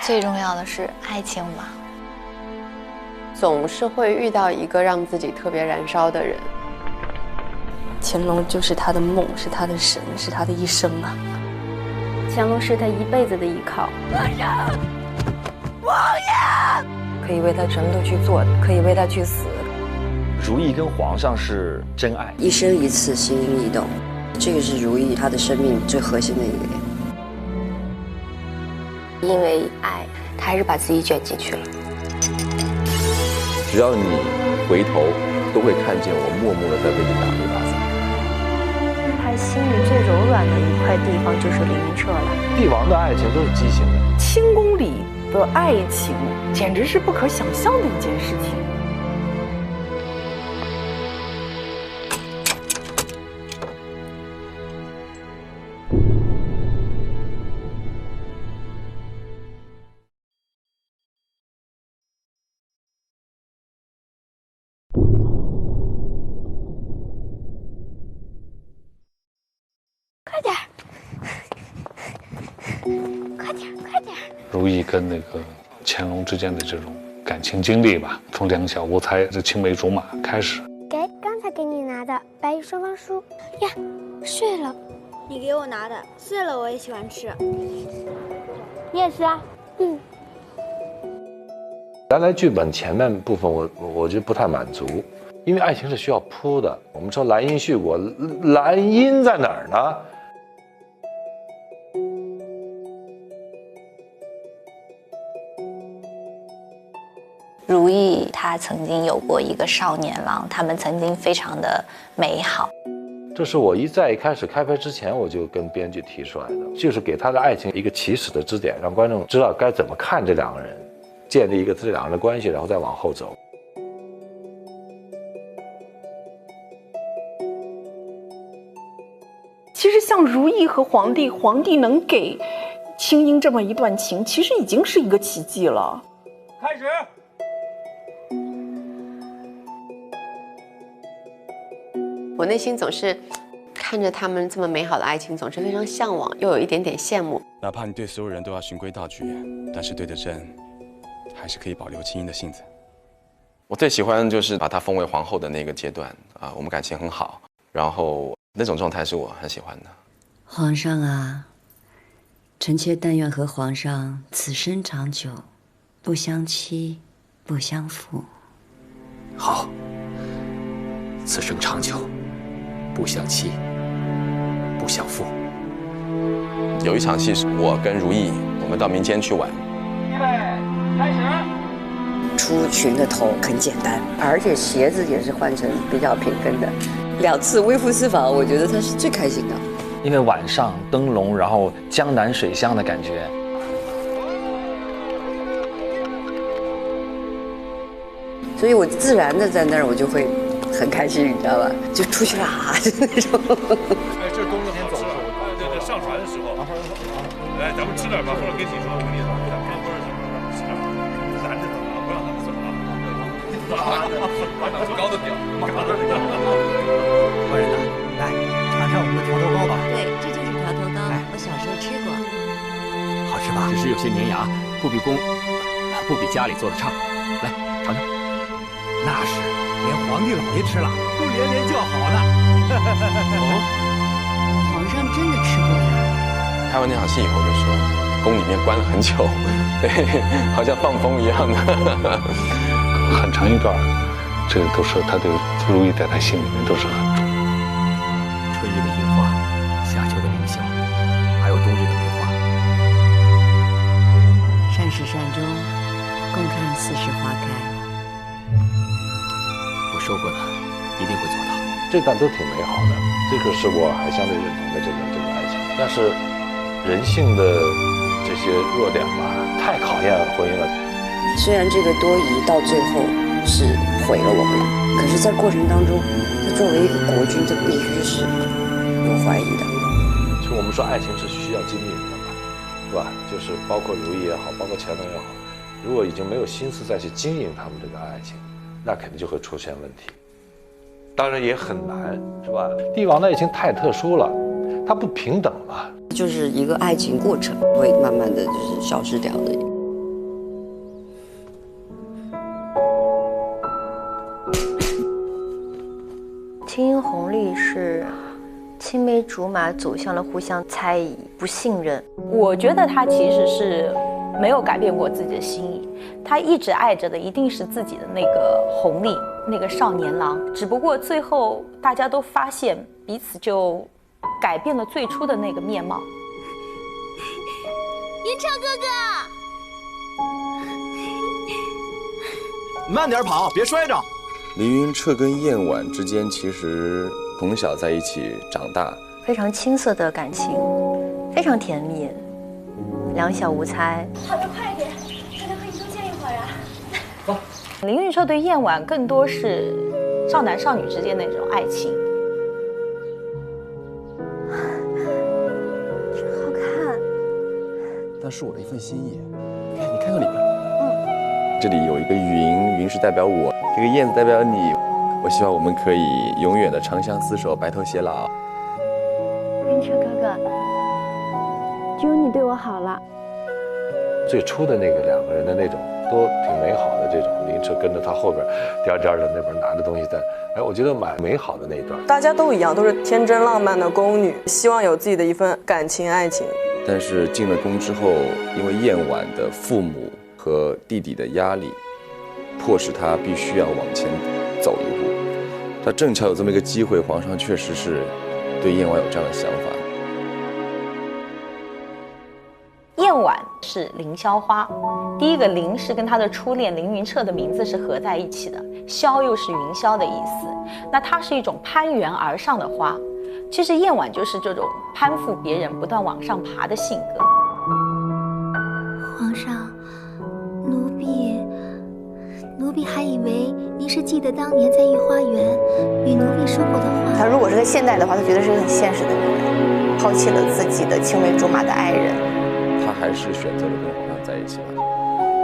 最重要的是爱情吧。总是会遇到一个让自己特别燃烧的人。乾隆就是他的梦，是他的神，是他的一生啊。乾隆是他一辈子的依靠。王爷，可以为他什么都去做，可以为他去死。如懿跟皇上是真爱，一生一次，心灵一动，这个是如懿她的生命最核心的一个点。因为爱，他还是把自己卷进去了。只要你回头，都会看见我默默地在为你打这把伞。他心里最柔软的一块地方就是李云彻了。帝王的爱情都是畸形的，清宫里的爱情简直是不可想象的一件事情。如懿跟那个乾隆之间的这种感情经历吧，从两小无猜这青梅竹马开始。刚才给你拿的白玉双方酥呀，碎了。你给我拿的碎了，我也喜欢吃。你也是啊？原来剧本前面部分我觉得不太满足，因为爱情是需要铺的。我们说兰因絮果，兰因在哪儿呢？如懿她曾经有过一个少年郎，他们曾经非常的美好。这是我在一开始开拍之前我就跟编剧提出来的，就是给他的爱情一个起始的支点，让观众知道该怎么看这两个人，建立一个这两个人的关系，然后再往后走。其实像如懿和皇帝，皇帝能给青樱这么一段情，其实已经是一个奇迹了。开始。我内心总是看着他们这么美好的爱情，总是非常向往，又有一点点羡慕。哪怕你对所有人都要循规蹈矩，但是对着朕，还是可以保留青樱的性子。我最喜欢就是把她封为皇后的那个阶段啊，我们感情很好，然后那种状态是我很喜欢的。皇上啊，臣妾但愿和皇上此生长久，不相欺，不相负。好，此生长久，不相欺，不相负。有一场戏是我跟如懿，我们到民间去玩。预备，开始。出裙的头很简单，而且鞋子也是换成比较平跟的。2次微服私访，我觉得他是最开心的。因为晚上灯笼，然后江南水乡的感觉。所以我自然的在那儿，我就会很开心，你知道吧？就出去啦，就那种。哎，这是冬天走的时候，对，上船的时候。来，咱们吃点吧，或者跟你说，我跟你说，吃点，拦着他们，不让他们走啊。把档次高的点，官人呐，来尝尝我们的条头糕吧。对，这就是条头糕，我小时候吃过，好吃吧？只是有些粘牙，不比家里做的差。来尝尝。那是，连皇帝老爷吃了都连连叫好呢。皇上真的吃过呀？拍完那场戏以后就说，宫里面关了很久，对，好像放风一样的。很长一段，这个都是他对如懿在他心里面都是很重。春日的樱花，夏秋的凌霄，还有冬日的梅花。善始善终，共看四时花开。我说过的，一定会做到。这段都挺美好的，这个是我还相对认同的这个爱情。但是人性的这些弱点吧，太考验婚姻了。虽然这个多疑到最后是毁了我们俩，可是，在过程当中，他作为一个国君，他必须是有怀疑的。就我们说，爱情是需要经营的嘛，是吧？就是包括如懿也好，包括乾隆也好，如果已经没有心思再去经营他们这个爱情，那肯定就会出现问题。当然也很难，是吧？帝王的爱情太特殊了，它不平等了。就是一个爱情过程会慢慢的就是消失掉的。青梅竹马走向了互相猜疑、不信任。我觉得他其实是没有改变过自己的心意，他一直爱着的一定是自己的那个弘历，那个少年郎。只不过最后大家都发现彼此就改变了最初的那个面貌。云彻哥哥，慢点跑，别摔着。林云彻跟燕婉之间其实从小在一起长大，非常青涩的感情，非常甜蜜，两小无猜。跑得快点，大家可以多见一会儿啊。林云彻对燕婉更多是少男少女之间的那种爱情。真好看，那是我的一份心意。你看看里面。这里有一个云，云是代表我，这个燕子代表你。我希望我们可以永远的长相厮守，白头偕老。云彻哥哥，只有你对我好了。最初的那个两个人的那种都挺美好的，这种林彻跟着他后边颠颠的那边拿着东西在，哎，我觉得蛮美好的那一段。大家都一样，都是天真浪漫的宫女，希望有自己的一份感情爱情。但是进了宫之后，因为燕婉的父母和弟弟的压力，迫使他必须要往前走一步。他正巧有这么一个机会，皇上确实是对燕婉有这样的想法。燕婉是凌霄花，第一个凌是跟他的初恋凌云彻的名字是合在一起的，霄又是云霄的意思。那它是一种攀援而上的花。其实燕婉就是这种攀附别人、不断往上爬的性格。皇上，奴婢还以为您是记得当年在御花园与奴婢说过的话。她如果是在现代的话，她觉得是个很现实的女人，抛弃了自己的青梅竹马的爱人。他还是选择了跟皇上在一起吧。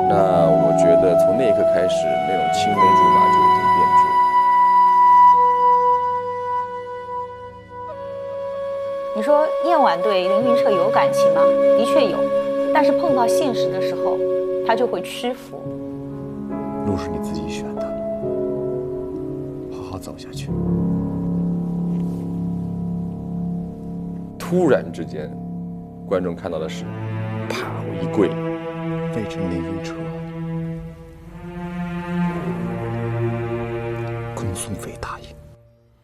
那我觉得从那一刻开始，那种青梅竹马就已经变质了。你说燕婉对凌云彻有感情吗？的确有，但是碰到现实的时候，他就会屈服。路是你自己选的，好好走下去。突然之间，观众看到的是，啪，我一跪，魏臣凌云彻，恭送妃答应。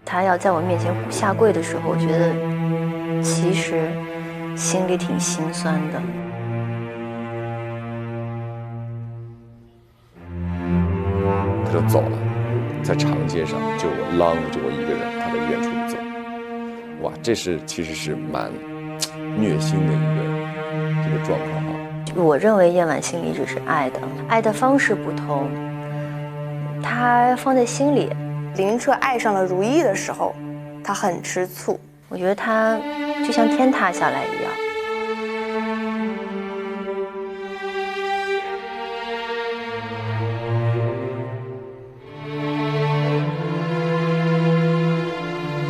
他要在我面前下跪的时候，我觉得其实心里挺心酸的。他就走了，在长街上就我啷就我一个人，他在远处走。哇，这其实是蛮虐心的一个状况啊。我认为燕婉心里只是爱的，爱的方式不同，他放在心里。凌云彻爱上了如懿的时候，他很吃醋。我觉得他就像天塌下来一样。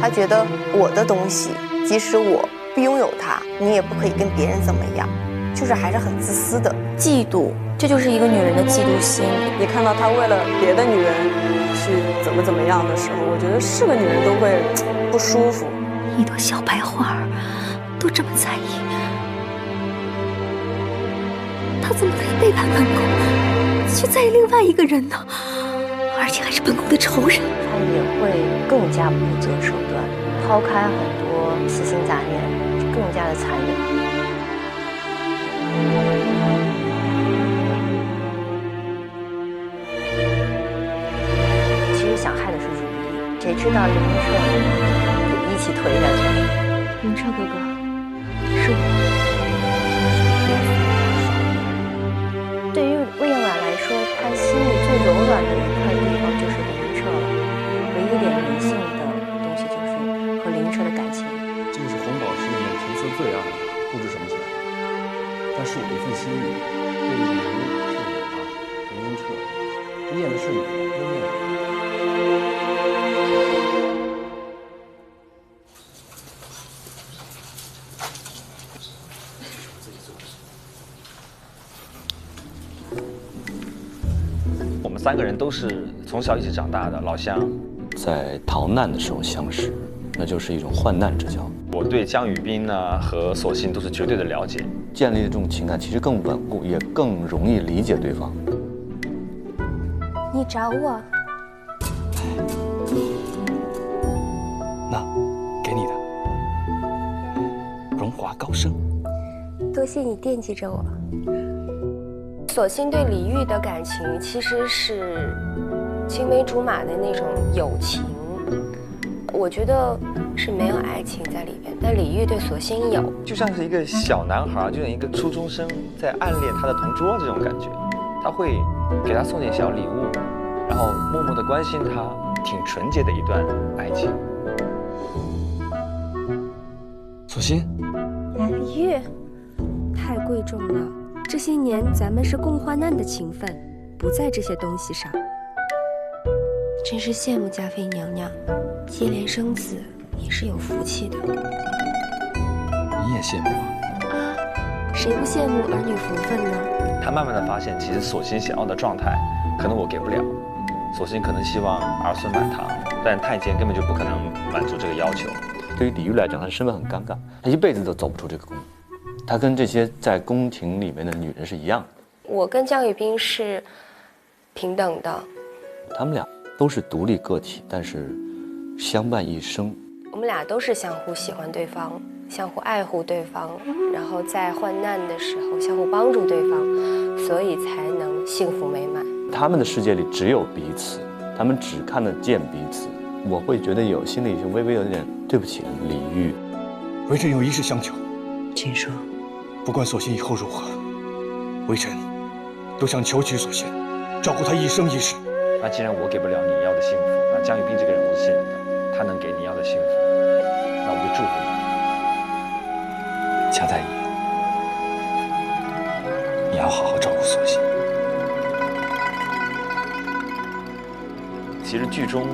他觉得我的东西，即使我不拥有它，你也不可以跟别人怎么样，就是还是很自私的。嫉妒，这就是一个女人的嫉妒心。你看到他为了别的女人去怎么样的时候，我觉得是个女人都会不舒服。一朵小白花儿都这么在意，他怎么可以背叛本宫，去在意另外一个人呢？而且还是本宫的仇人。他也会更加不择手段，抛开很多私心杂念，更加的残忍。其实想害的是如懿，谁知道凌云彻就一起推下去了。云彻哥哥，是我。对于魏延婉来说，她心里最柔软的一块地方就是凌云彻了，唯一点灵性的东西就是和凌云彻的感情。这个是红宝石里面成色最暗的，不知什么钱，但是我的一份心意。这个人是我啊，凌云彻，这燕子是你的，温燕子。我们3个人都是从小一起长大的老乡，在逃难的时候相识，那就是一种患难之交。我对江宇彬呢和索性都是绝对的了解，建立的这种情感其实更稳固，也更容易理解对方。你找我？那，给你的。荣华高升。多谢你惦记着我。索性对李玉的感情其实是青梅竹马的那种友情，我觉得是没有爱情在里边，但李玉对索性有，就像是一个小男孩，就像一个初中生在暗恋他的同桌这种感觉。他会给他送点小礼物，然后默默地关心他，挺纯洁的一段爱情。索性，李玉，太贵重了。这些年咱们是共患难的情分，不在这些东西上。真是羡慕嘉妃娘娘，接连生子也是有福气的。你也羡慕啊？谁不羡慕儿女福分呢？他慢慢的发现，其实索性想要的状态，可能我给不了。索性可能希望儿孙满堂，但太监根本就不可能满足这个要求。对于李玉来讲，她的身份很尴尬，她一辈子都走不出这个宫。她跟这些在宫廷里面的女人是一样的。我跟江宇彬是平等的。他们俩都是独立个体，但是相伴一生。我们俩都是相互喜欢对方，相互爱护对方，然后在患难的时候相互帮助对方，所以才能幸福美满。他们的世界里只有彼此，他们只看得见彼此。我会觉得心里微微有点对不起李玉。微臣有一事相求，请说。不管索性以后如何，微臣都想求娶索性，照顾她一生一世。那既然我给不了你要的幸福，那江宇彬这个人我是信任的，他能给你要的幸福，那我就祝福你。乔太医，你要好好照顾索性。其实剧中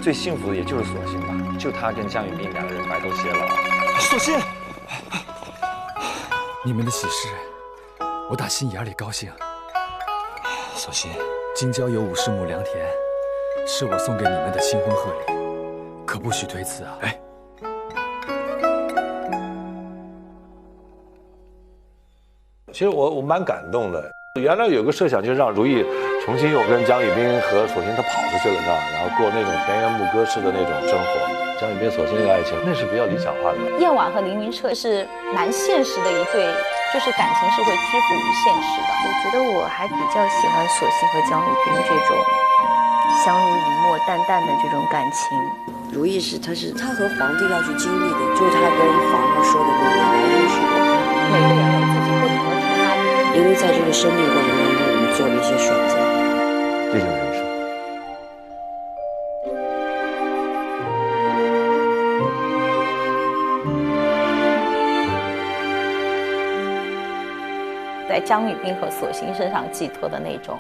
最幸福的也就是索性吧，就他跟江宇彬两个人白头偕老。索性，你们的喜事，我打心眼里高兴。索性，京郊有50亩良田，是我送给你们的新婚贺礼，可不许推辞啊！哎，其实我蛮感动的。原来有个设想，就是让如懿重新又跟江宇彬和索性他跑出去了，然后过那种田园牧歌式的那种生活。江宇彬索性的爱情，那是比较理想化的。燕婉和凌云彻是蛮现实的一对，就是感情是会屈服于现实的。我觉得我还比较喜欢索性和江宇彬这种相濡以沫、淡淡的这种感情。如懿她和皇帝要去经历的，就是她跟皇上说的那个来因是果。每个人有自己不同的出发点，因为在这个生命过程当中，我们做了一些选择，这就是人生。在江宇彬和索性身上寄托的那种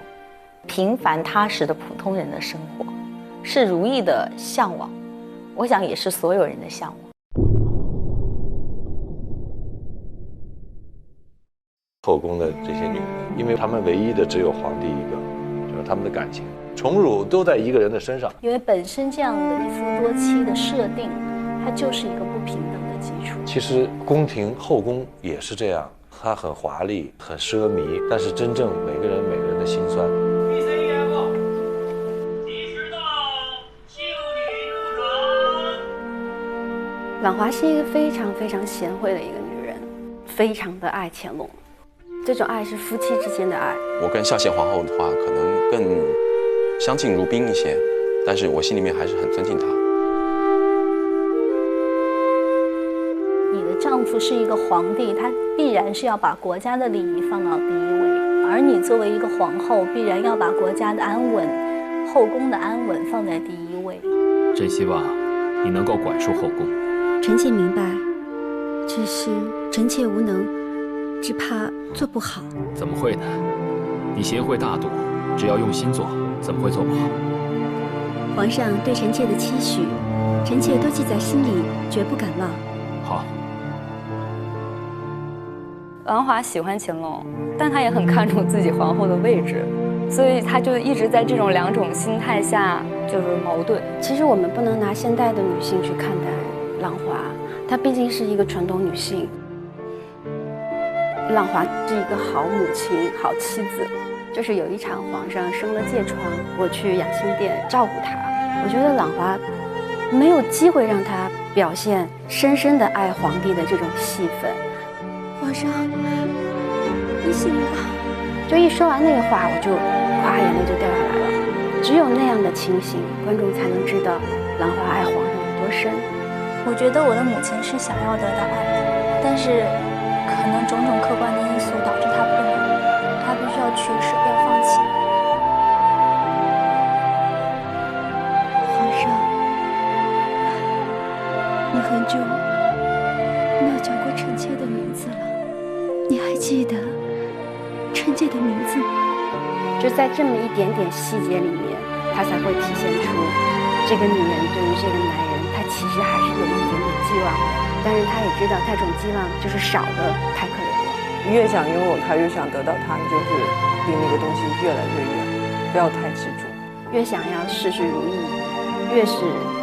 平凡踏实的普通人的生活，是如懿的向往，我想也是所有人的向往。后宫的这些女人，因为她们唯一的只有皇帝一个，就是她们的感情宠辱都在一个人的身上。因为本身这样的一夫多妻的设定，它就是一个不平等的基础。其实宫廷后宫也是这样，它很华丽，很奢靡，但是真正每个人的心酸。婉华是一个非常非常贤惠的一个女人，非常的爱乾隆。这种爱是夫妻之间的爱。我跟孝贤皇后的话，可能更相敬如宾一些，但是我心里面还是很尊敬她。你的丈夫是一个皇帝，他必然是要把国家的利益放到第一位，而你作为一个皇后，必然要把国家的安稳、后宫的安稳放在第一位。真希望你能够管束后宫。臣妾明白，只是臣妾无能，只怕做不好。怎么会呢？你贤惠大度，只要用心做，怎么会做不好？皇上对臣妾的期许，臣妾都记在心里，绝不敢忘。好。婉华喜欢乾隆，但她也很看重自己皇后的位置，所以她就一直在这种两种心态下就是矛盾。其实我们不能拿现代的女性去看待兰华，她毕竟是一个传统女性。浪华是一个好母亲、好妻子。就是有一场皇上生了疥疮，我去养心殿照顾他。我觉得朗华没有机会让他表现深深的爱皇帝的这种戏份。皇上，你醒了。就一说完那个话，我就哗眼泪就掉下来了。只有那样的情形，观众才能知道兰花爱皇上有多深。我觉得我的母亲是想要得到爱，但是可能种种客观的因素导致她不能，她必须要取舍，要放弃。皇上，你很久没有叫过臣妾的名字了，你还记得臣妾的名字吗？就在这么一点点细节里面，他才会体现出这个女人对于这个男人，她其实还是有一点点寄望的，但是她也知道她这种寄望就是少的太可怜了。越想拥有它，越想得到它，你就是离那个东西越来越远，不要太执着。越想要事事如意，越是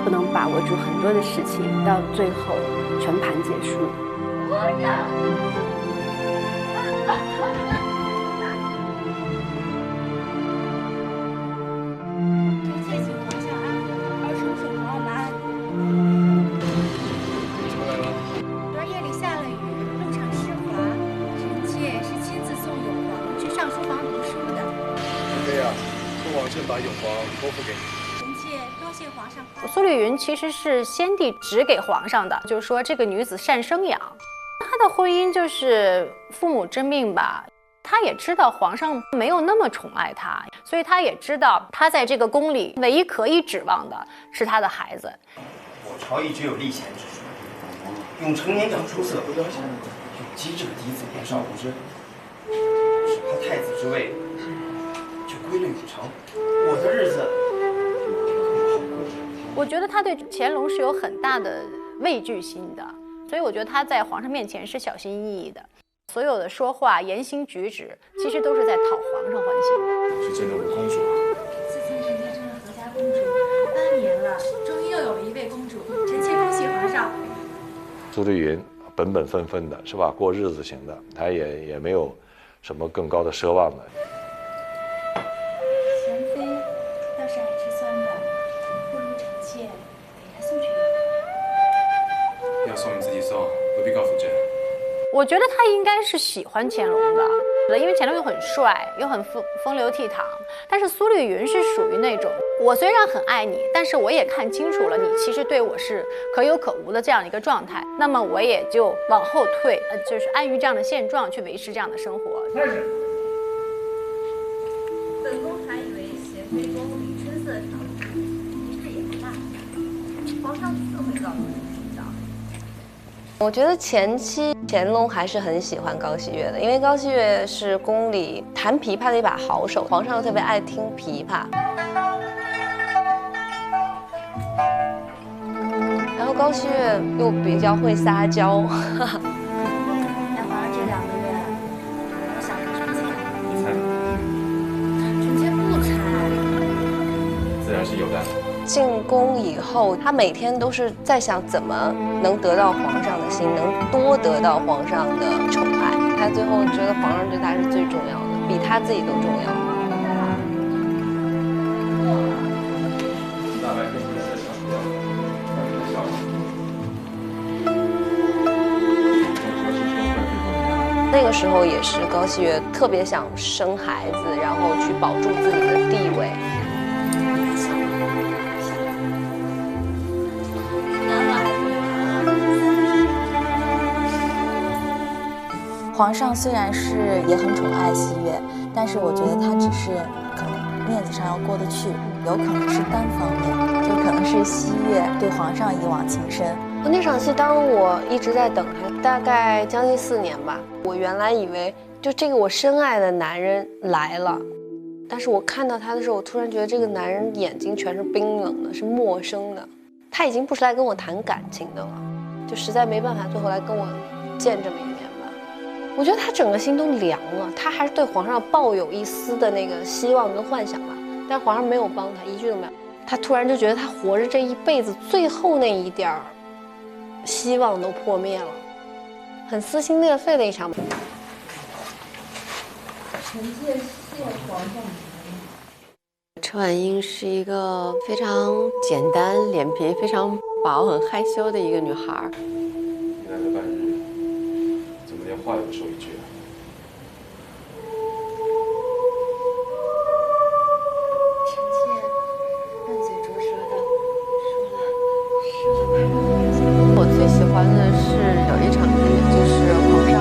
不能把握住很多的事情，到最后全盘结束。皇上。把永皇托付给你。臣妾多谢皇上。苏丽云其实是先帝指给皇上的，就是说这个女子善生养。她的婚姻就是父母之命吧。她也知道皇上没有那么宠爱她，所以她也知道她在这个宫里唯一可以指望的是她的孩子。我朝一直有立贤之说，用成年长出色，用机智的嫡子年少无知，只怕太子之位就归了禹城，我的日子。我觉得他对乾隆是有很大的畏惧心的，所以我觉得他在皇上面前是小心翼翼的，所有的说话、言行举止，其实都是在讨皇上欢心的。是见到我公主啊！自从臣妾成了何家公主8年了，终于又有了一位公主，臣妾恭喜皇上。苏丽云本本分分的是吧？过日子型的，她也没有什么更高的奢望的。贤妃要是爱吃酸的，不如臣妾给她送去。要送你自己送，不必告诉朕。我觉得他应该是喜欢乾隆的，因为乾隆又很帅，又很风流倜傥。但是苏丽云是属于那种，我虽然很爱你，但是我也看清楚了你其实对我是可有可无的这样一个状态，那么我也就往后退，就是安于这样的现状去维持这样的生活。开始。本宫还以为贤妃宫里春色调理，一日也不大。皇上自会告诉你知道。我觉得前期乾隆还是很喜欢高熹月的，因为高熹月是宫里弹琵琶的一把好手，皇上又特别爱听琵琶。然后高熹月又比较会撒娇。那皇上这2个月有想着什么钱？你猜？臣妾不猜。自然是有的。进宫以后，他每天都是在想怎么能得到皇上的心，能多得到皇上的宠爱。他最后觉得皇上对他是最重要的，比他自己都重要。那个时候也是高熹月特别想生孩子，然后去保住自己的地位。皇上虽然是也很宠爱熹月，但是我觉得他只是可能面子上要过得去，有可能是单方面，就可能是熹月对皇上一往情深。那场戏，当我一直在等他，大概将近4年吧。我原来以为就这个我深爱的男人来了，但是我看到他的时候，我突然觉得这个男人眼睛全是冰冷的，是陌生的，他已经不是来跟我谈感情的了，就实在没办法，最后来跟我见这么一面。我觉得他整个心都凉了，他还是对皇上抱有一丝的那个希望跟幻想吧，但皇上没有帮他，一句都没有。他突然就觉得他活着这一辈子最后那一点儿希望都破灭了，很撕心裂肺的一场。臣妾谢皇上。车婉英是一个非常简单、脸皮非常薄、很害羞的一个女孩。你来这半日，怎么连话也不说一句啊？臣妾笨嘴拙舌的说了。我最喜欢的是有一场戏，就是皇上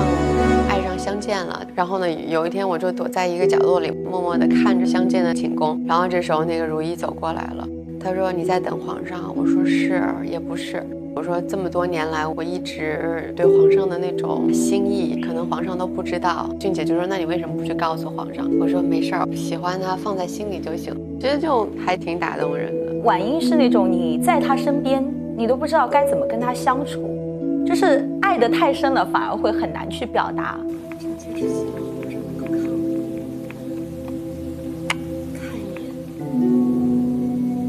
爱上相见了，然后呢，有一天我就躲在一个角落里，默默地看着相见的寝宫。然后这时候那个如懿走过来了，她说：“你在等皇上？”我说：“是，也不是。”我说：“这么多年来，我一直对皇上的那种心意，可能皇上都不知道。”俊姐就说：“那你为什么不去告诉皇上？”我说：“没事儿，喜欢他放在心里就行。”觉得就还挺打动人的。婉英是那种你在他身边，你都不知道该怎么跟他相处，就是爱得太深了，反而会很难去表达。臣妾只希望皇上能够看我，看一眼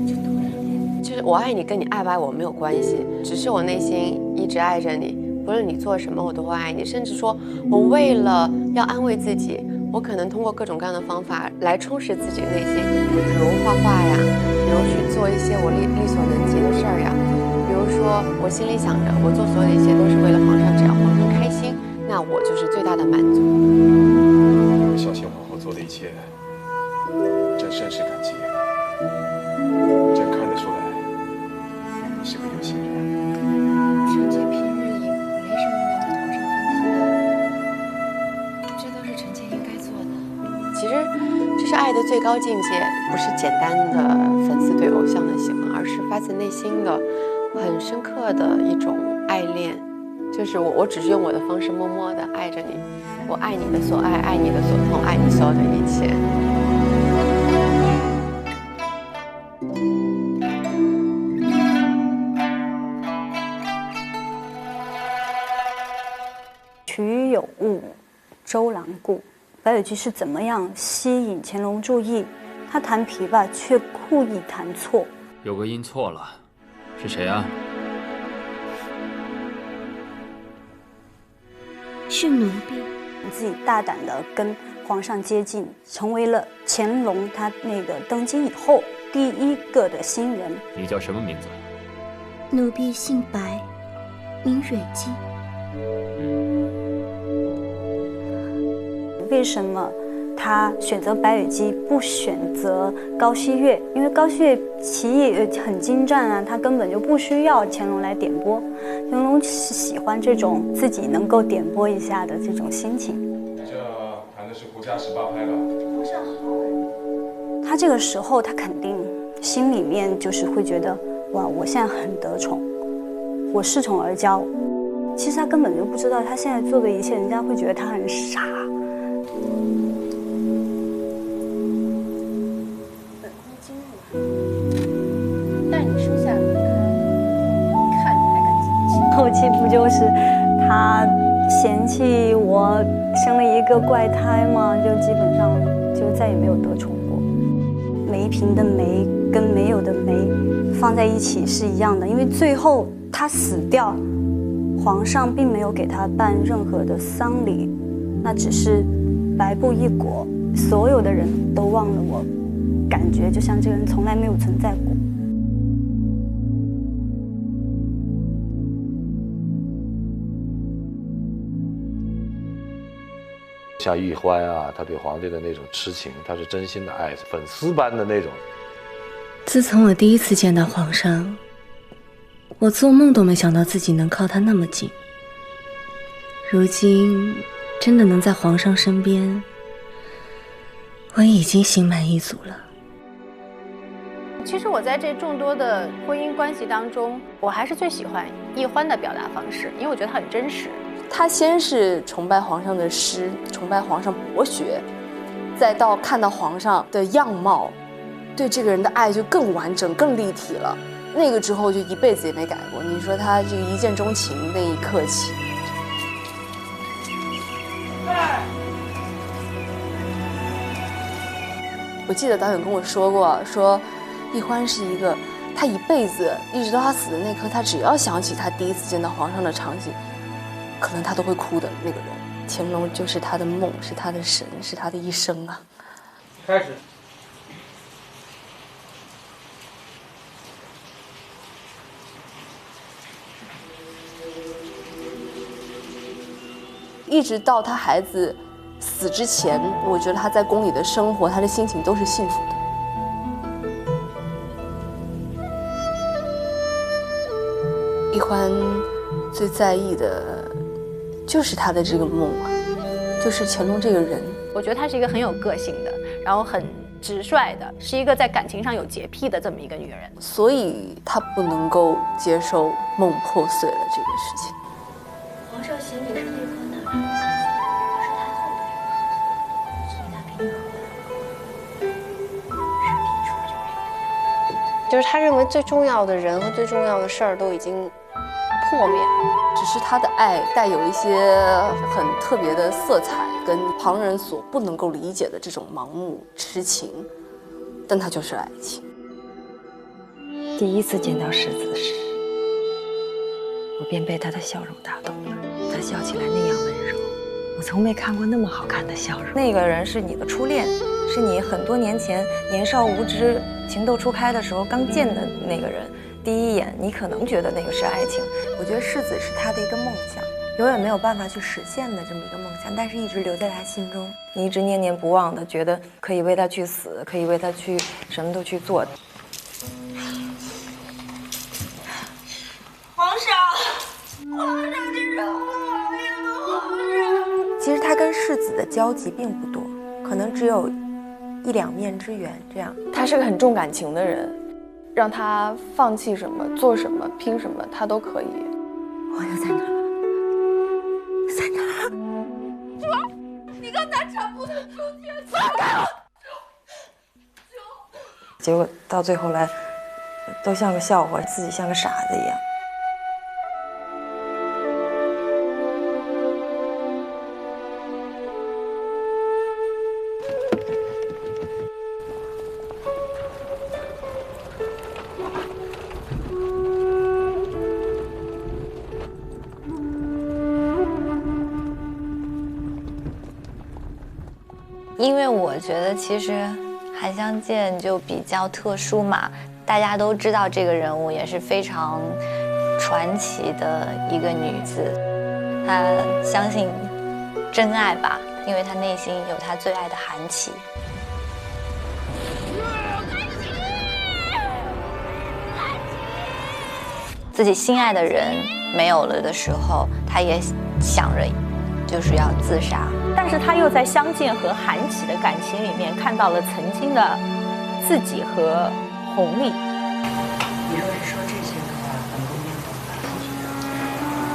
就多热烈。就是我爱你跟你爱不爱我没有关系，只是我内心一直爱着你，不论你做什么我都会爱你，甚至说我为了要安慰自己，我可能通过各种各样的方法来充实自己的内心，比如画画呀，比如去做一些我力所能及的事儿呀，比如说我心里想着我做所有的一切都是为了皇上，只要皇上开心，那我就是最大的满足。孝亲皇后做的一切，朕甚是感激。朕看得出来，你是个有心人。臣妾平日里没什么能和皇上分担的，这都是臣妾应该做的。其实这是爱的最高境界，不是简单的粉丝对偶像的喜欢，而是发自内心的很深刻的一种爱恋。就是我只是用我的方式默默地爱着你，我爱你的所爱，爱你的所痛，爱你所有的一切。曲有误，周郎顾。白羽居是怎么样吸引乾隆注意？他弹琵琶却故意弹错。有个音错了，是谁啊？是奴婢。自己大胆地跟皇上接近，成为了乾隆他那个登基以后第一个的新人。你叫什么名字？奴婢姓白，名蕊姬。为什么他选择白羽姬不选择高熹月？因为高熹月棋艺很精湛啊，他根本就不需要乾隆来点拨。乾隆喜欢这种自己能够点拨一下的这种心情。你这弹的是胡笳18拍了。皇上好。他这个时候他肯定心里面就是会觉得，哇，我现在很得宠，我恃宠而骄。其实他根本就不知道他现在做的一切，人家会觉得他很傻。后期不就是他嫌弃我生了一个怪胎吗？就基本上就再也没有得宠过。梅嫔的梅跟没有的梅放在一起是一样的，因为最后他死掉，皇上并没有给他办任何的丧礼，那只是白布一裹，所有的人都忘了我，感觉就像这个人从来没有存在过。像奕欢啊，他对皇帝的那种痴情，他是真心的爱，粉丝般的那种。自从我第一次见到皇上，我做梦都没想到自己能靠他那么近。如今真的能在皇上身边，我已经心满意足了。其实我在这众多的婚姻关系当中，我还是最喜欢奕欢的表达方式，因为我觉得他很真实。他先是崇拜皇上的诗，崇拜皇上博学，再到看到皇上的样貌，对这个人的爱就更完整、更立体了。那个之后就一辈子也没改过。你说他这个一见钟情那一刻起，我记得导演跟我说过，说奕欢是一个他一辈子一直到他死的那刻，他只要想起他第一次见到皇上的场景，可能他都会哭的那个人。乾隆就是他的梦，是他的神，是他的一生啊。开始。一直到他孩子死之前，我觉得他在宫里的生活，他的心情都是幸福的。奕欢最在意的就是他的这个梦啊，就是乾隆这个人。我觉得她是一个很有个性的，然后很直率的，是一个在感情上有洁癖的这么一个女人，所以她不能够接受梦破碎了这个事情。皇上嫌你是内科男人，他是太后的人，所以他给你喝就是他认为最重要的人和最重要的事儿都已经破灭了，只是他的爱带有一些很特别的色彩，跟旁人所不能够理解的这种盲目痴情，但它就是爱情。第一次见到世子时，我便被他的笑容打动了。他笑起来那样温柔，我从没看过那么好看的笑容。那个人是你的初恋，是你很多年前年少无知、情窦初开的时候刚见的那个人。第一眼，你可能觉得那个是爱情。我觉得世子是他的一个梦想，永远没有办法去实现的这么一个梦想，但是一直留在他心中。你一直念念不忘的，觉得可以为他去死，可以为他去什么都去做。皇上，皇上这是好呀，皇上。其实他跟世子的交集并不多，可能只有一两面之缘这样。他是个很重感情的人，让他放弃什么、做什么、拼什么，他都可以。我又在哪？在哪？主儿，你刚才产部的出去，放开我！结果到最后来，都像个笑话，自己像个傻子一样。因为我觉得其实韩湘剑就比较特殊嘛，大家都知道这个人物也是非常传奇的一个女子，她相信真爱吧，因为她内心有她最爱的韩琦。自己心爱的人没有了的时候，她也想着就是要自杀。但是他又在湘剑和韩琦的感情里面看到了曾经的自己和弘历。你若是说这些的话，本宫念懂了，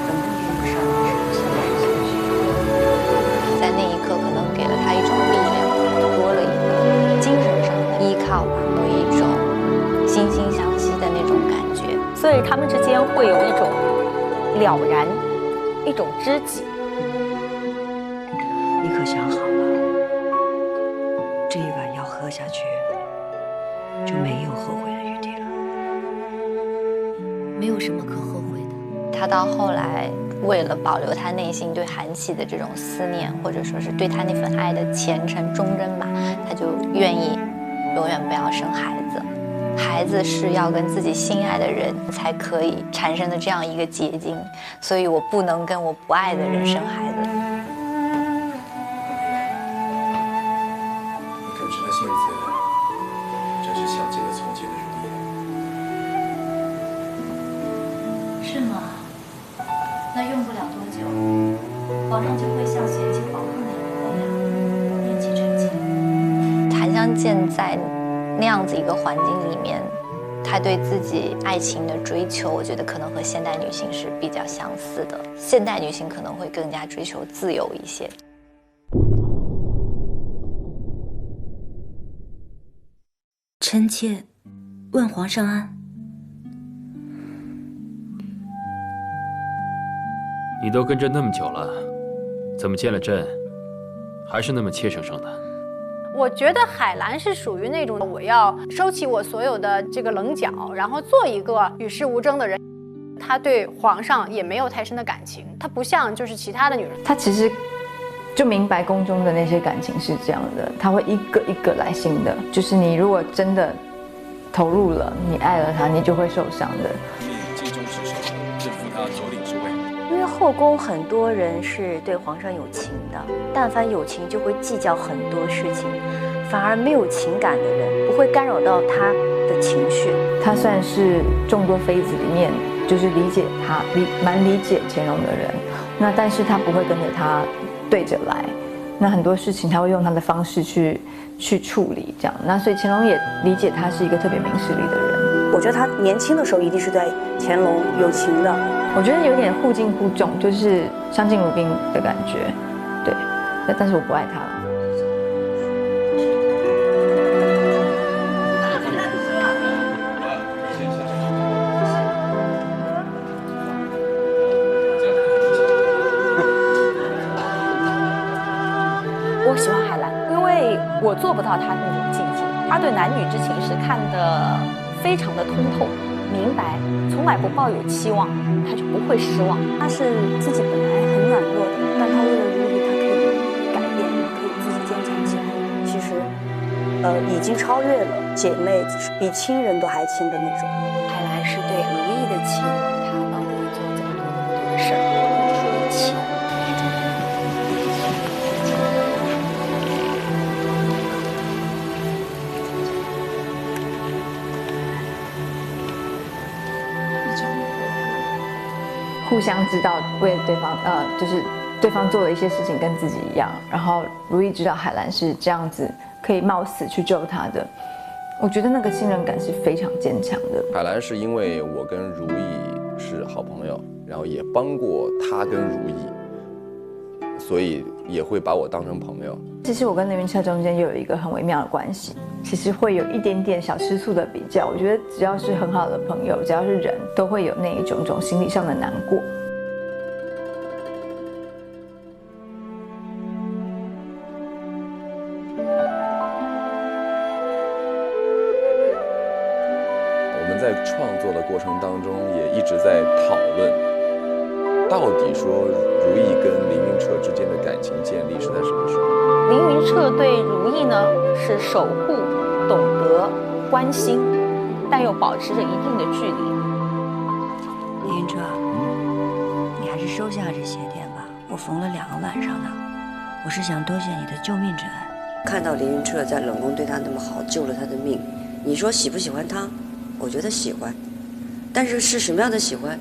本宫用不上你是在那一刻，可能给了他一种力量，多了一个精神上的依靠吧，有一种惺惺相惜的那种感觉，所以他们之间会有一种了然，一种知己。你可想好了，这一碗要喝下去，就没有后悔的余地了。没有什么可后悔的。他到后来为了保留他内心对韩琦的这种思念，或者说是对他那份爱的虔诚忠贞吧，他就愿意永远不要生孩子。孩子是要跟自己心爱的人才可以产生的这样一个结晶，所以我不能跟我不爱的人生孩子。正直的性子，真是像极了从前的如意。是吗？那用不了多久，皇上就会像嫌弃皇后那样念起臣妾。韩湘剑在那样子一个环境里面，她对自己爱情的追求，我觉得可能和现代女性是比较相似的。现代女性可能会更加追求自由一些。臣妾问皇上安。你都跟着那么久了，怎么见了朕，还是那么怯生生的？我觉得海兰是属于那种我要收起我所有的这个棱角，然后做一个与世无争的人。她对皇上也没有太深的感情，她不像就是其他的女人。她其实就明白宫中的那些感情是这样的，她会一个一个来新的。就是你如果真的投入了，你爱了他，你就会受伤的。尽忠职守，征服他头领之位。因为后宫很多人是对皇上有情的，但凡有情就会计较很多事情，反而没有情感的人不会干扰到他的情绪。他算是众多妃子里面就是理解他蛮理解乾隆的人，那但是他不会跟着他对着来，那很多事情他会用他的方式去处理，这样。那所以乾隆也理解他是一个特别明事理的人。我觉得他年轻的时候一定是对乾隆有情的。我觉得有点互敬互重，就是相敬如宾的感觉，对。但是我不爱他了。我喜欢海兰，因为我做不到他那种境界。他对男女之情是看得非常的通透、明白，从来不抱有期望，他就不会失望。他是自己本来很软弱的，但他为了如意，他可以改变，可以自己坚强起来。其实，已经超越了姐妹，比亲人都还亲的那种。海兰是对如意的情，她帮如意做这么多的事儿，出于情。互相知道为了对方，就是对方做了一些事情跟自己一样，然后如意知道海兰是这样子可以冒死去救他的，我觉得那个信任感是非常坚强的。海兰是因为我跟如意是好朋友，然后也帮过他跟如意，所以也会把我当成朋友。其实我跟凌云彻中间又有一个很微妙的关系，其实会有一点点小吃醋的比较。我觉得只要是很好的朋友，只要是人都会有那一种心理上的难过。我们在创作的过程当中也一直在讨论，到底说如意跟凌云彻之间的感情建立是在什么时候？凌云彻对如意呢是守护、懂得、关心，但又保持着一定的距离。凌云彻，你还是收下这鞋垫吧，我缝了2个晚上呢。我是想多谢你的救命之恩。看到凌云彻在冷宫对他那么好，救了他的命，你说喜不喜欢他？我觉得喜欢，但是是什么样的喜欢？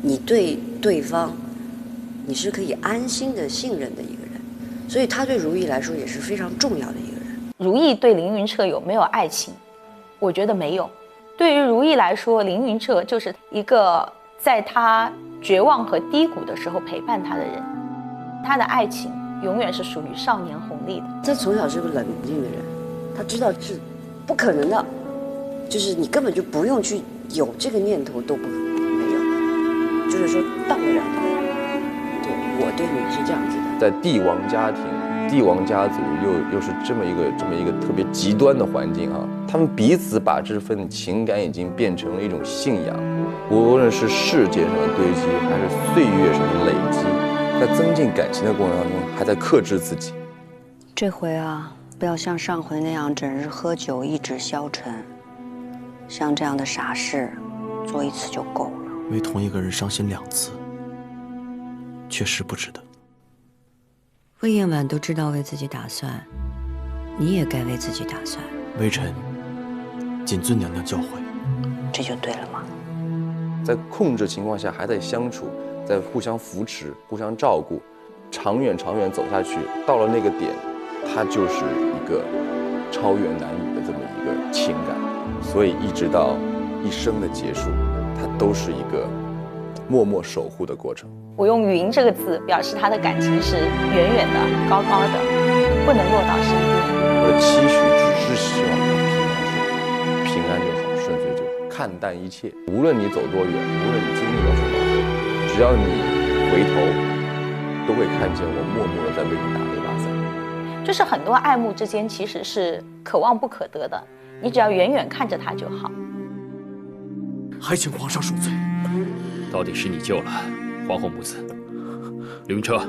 你对对方，你是可以安心的信任的一个人，所以他对如意来说也是非常重要的一个人。如意对凌云彻有没有爱情？我觉得没有。对于如意来说，凌云彻就是一个在他绝望和低谷的时候陪伴他的人，他的爱情永远是属于少年红利的。他从小是个冷静的人，他知道是不可能的，就是你根本就不用去有这个念头都没有，就是说当然对我对你是这样子的。在帝王家庭、帝王家族又是这么一个特别极端的环境啊，他们彼此把这份情感已经变成了一种信仰，无论是世界上的堆积，还是岁月上的累积，在增进感情的过程当中，还在克制自己。这回啊，不要像上回那样整日喝酒一直消沉，像这样的傻事做1次就够了。为同一个人伤心2次，确实不值得。魏延婉都知道为自己打算，你也该为自己打算。微臣谨遵娘娘教诲。这就对了吗？在控制情况下还在相处，在互相扶持、互相照顾，长远走下去，到了那个点，它就是一个超越男女的这么一个情感，所以一直到一生的结束，它都是一个默默守护的过程。我用云这个字表示他的感情是远远的、高高的，不能落到身边。我的期许只是希望他平安就好，顺遂就好，看淡一切。无论你走多远，无论你经历了什么，只要你回头，都会看见我默默的在为你打这把伞。就是很多爱慕之间其实是可望不可得的，你只要远远看着他就好。还请皇上恕罪。到底是你救了皇后母子，刘云车，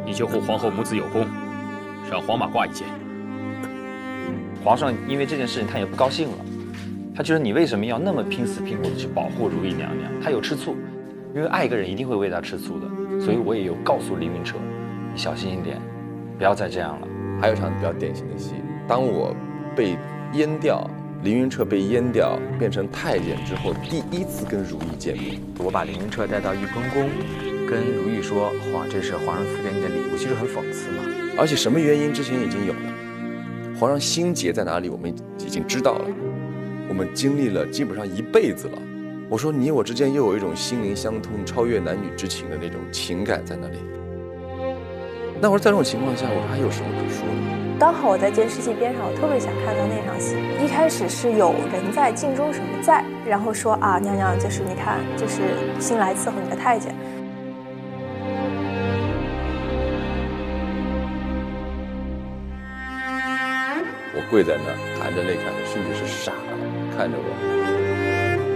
你救护皇后母子有功，赏黄马褂一件。皇上因为这件事情他也不高兴了，他觉得你为什么要那么拼死拼活的去保护如意娘娘？他有吃醋，因为爱一个人一定会为他吃醋的，所以我也有告诉凌云彻，你小心一点，不要再这样了。还有一场比较典型的戏，当我被阉掉，凌云彻被阉掉变成太监之后，第一次跟如意见面，我把凌云彻带到玉坤宫，跟如意说：“这是皇上赐给你的礼物。”其实很讽刺嘛。而且什么原因之前已经有了，皇上心结在哪里，我们已经知道了，我们经历了基本上一辈子了。我说你我之间又有一种心灵相通、超越男女之情的那种情感在那里。那我说在这种情况下，我说还有什么可说的？刚好我在监视器边上，我特别想看到那场戏。一开始是有人在镜中什么在，然后说啊，娘娘就是你看，就是新来伺候你的太监。我跪在那儿含着泪看着，训姐是傻了，看着我。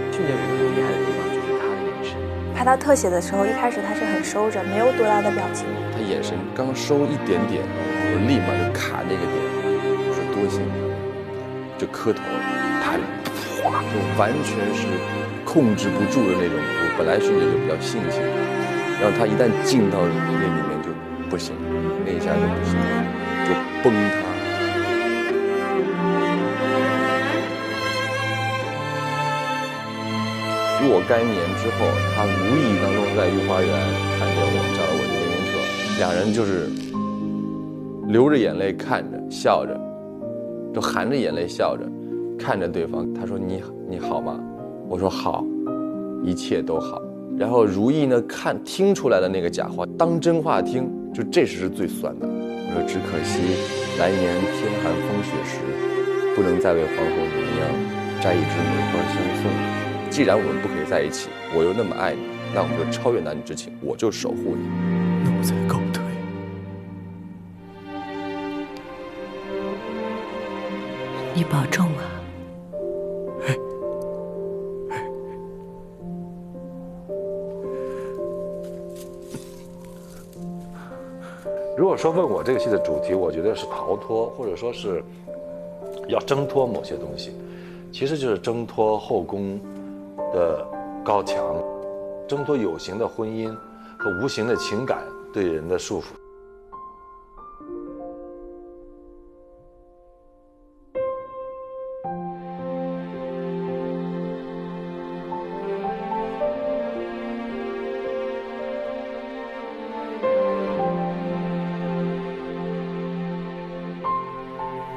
训姐有一个很厉害的地方，就是她的眼神。拍到特写的时候，一开始她是很收着，没有多大的表情。她眼神刚收一点点，我立马就卡那个点。我说多谢你，就磕头，啪，就完全是控制不住的那种。我本来训姐就比较性情，然后她一旦进到那里面就不行，那一下就不行，就崩塌。若干年之后，他无意当中在御花园看见我，找了我的凌云彻，两人就是流着眼泪看着，笑着，就含着眼泪笑着，看着对方。他说：“你好吗？”我说：“好，一切都好。”然后如意呢，听出来了那个假话，当真话听，就这时是最酸的。我说：“只可惜来年天寒风雪时，不能再为皇后娘娘摘一枝梅花相送。既然我们不可以在一起，我又那么爱你，那我们就超越男女之情，我就守护你。”那我再告退。你保重啊。如果说问我这个戏的主题，我觉得是逃脱，或者说是要挣脱某些东西，其实就是挣脱后宫的高墙，挣脱有形的婚姻和无形的情感对人的束缚。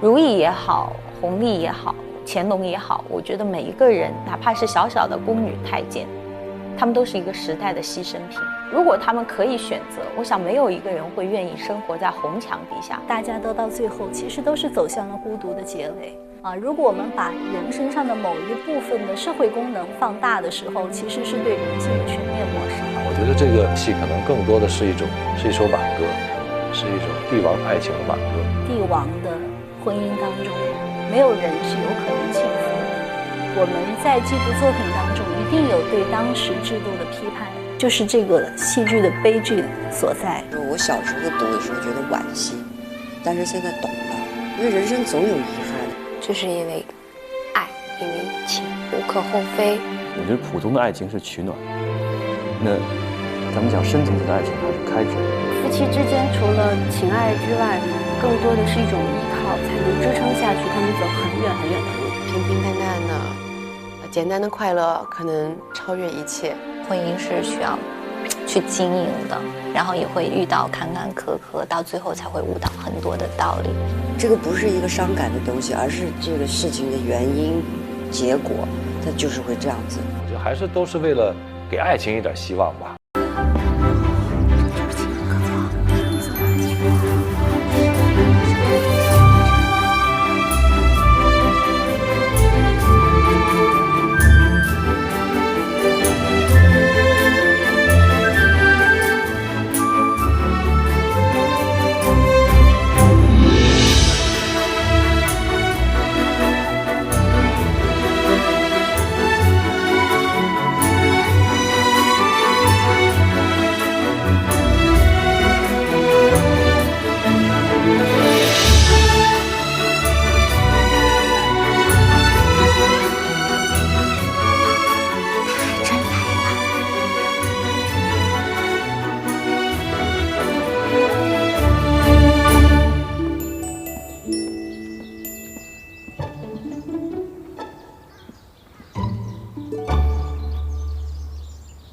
如意也好，弘历也好，乾隆也好，我觉得每一个人，哪怕是小小的宫女太监，他们都是一个时代的牺牲品。如果他们可以选择，我想没有一个人会愿意生活在红墙底下。大家都到最后其实都是走向了孤独的结尾啊！如果我们把人身上的某一部分的社会功能放大的时候，其实是对人性的全面抹杀。我觉得这个戏可能更多的是一首挽歌，是一种帝王爱情的挽歌。帝王的婚姻当中，没有人是有可能幸福的。我们在这部作品当中一定有对当时制度的批判，就是这个戏剧的悲剧所在。我小时候读的时候觉得惋惜，但是现在懂了，因为人生总有遗憾，就是因为爱，因为情，无可厚非。我觉得普通的爱情是取暖，那咱们讲深层次的爱情，它是开triển。夫妻之间除了情爱之外，更多的是一种依靠，才能支撑下去他们走很远很远的路。平平淡淡的、简单的快乐，可能超越一切。婚姻是需要去经营的，然后也会遇到坎坎坷坷，到最后才会悟到很多的道理。这个不是一个伤感的东西，而是这个事情的原因、结果，它就是会这样子。我觉得还是都是为了给爱情一点希望吧。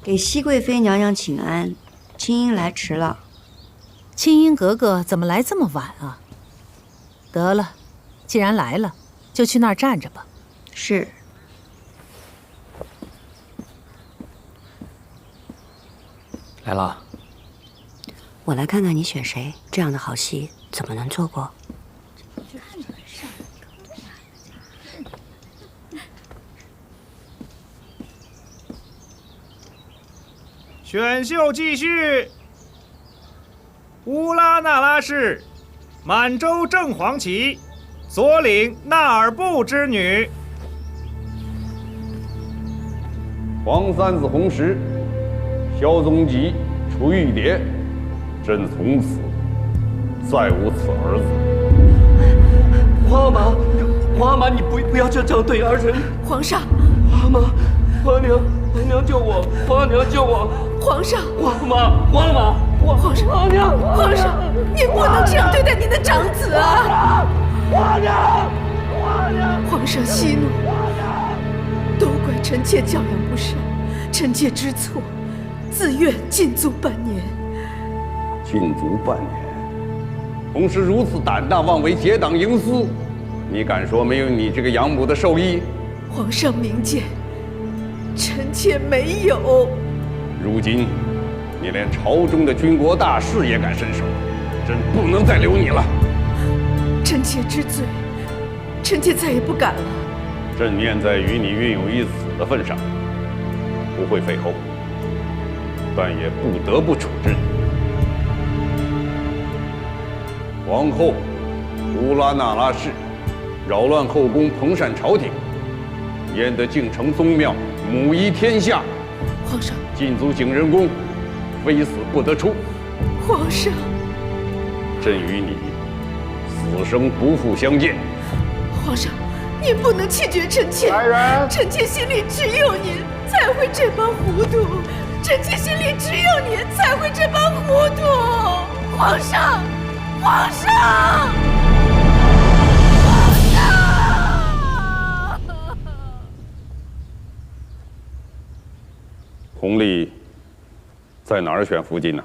给熹贵妃娘娘请安，青音来迟了。青音格格怎么来这么晚啊？得了，既然来了，就去那儿站着吧。是。来了。我来看看你选谁，这样的好戏怎么能错过？选秀继续。乌拉那拉氏，满洲正黄旗，左领纳尔布之女。黄三子红石，萧宗吉，楚玉蝶，朕从此再无此儿子。皇阿玛，皇阿玛，你不要这样对儿人。皇上，皇阿玛，皇娘，皇娘救我，皇娘救我。皇上，皇阿玛，皇阿玛，皇上，皇娘，皇上，您不能这样对待您的长子啊！皇娘，皇娘，皇上息怒，都怪臣妾教养不善，臣妾知错，自愿禁足半年。禁足半年，红石如此胆大妄为，结党营私，你敢说没有你这个养母的授意？皇上明鉴，臣妾没有。如今，你连朝中的军国大事也敢伸手，朕不能再留你了。臣妾知罪，臣妾再也不敢了。朕念在与你运有一死的份上，不会废后，但也不得不处置你。皇后乌拉那拉氏扰乱后宫，彭擅朝廷，焉得敬承宗庙，母仪天下。皇上，禁足景仁宫，非死不得出。皇上，朕与你死生不复相见。皇上，您不能弃绝臣妾。来人！臣妾心里只有您，才会这般糊涂。臣妾心里只有您，才会这般糊涂。皇上，皇上，皇上！弘历在哪儿选福晋呢？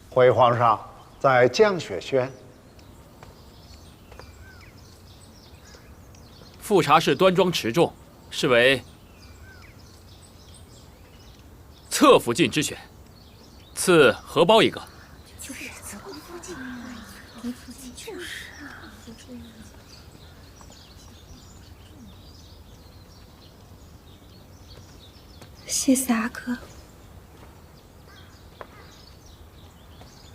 回皇上，在降雪轩。富察氏端庄持重，是为侧福晋之选，赐荷包一个。就是侧福晋，离福晋就是啊。谢谢阿哥。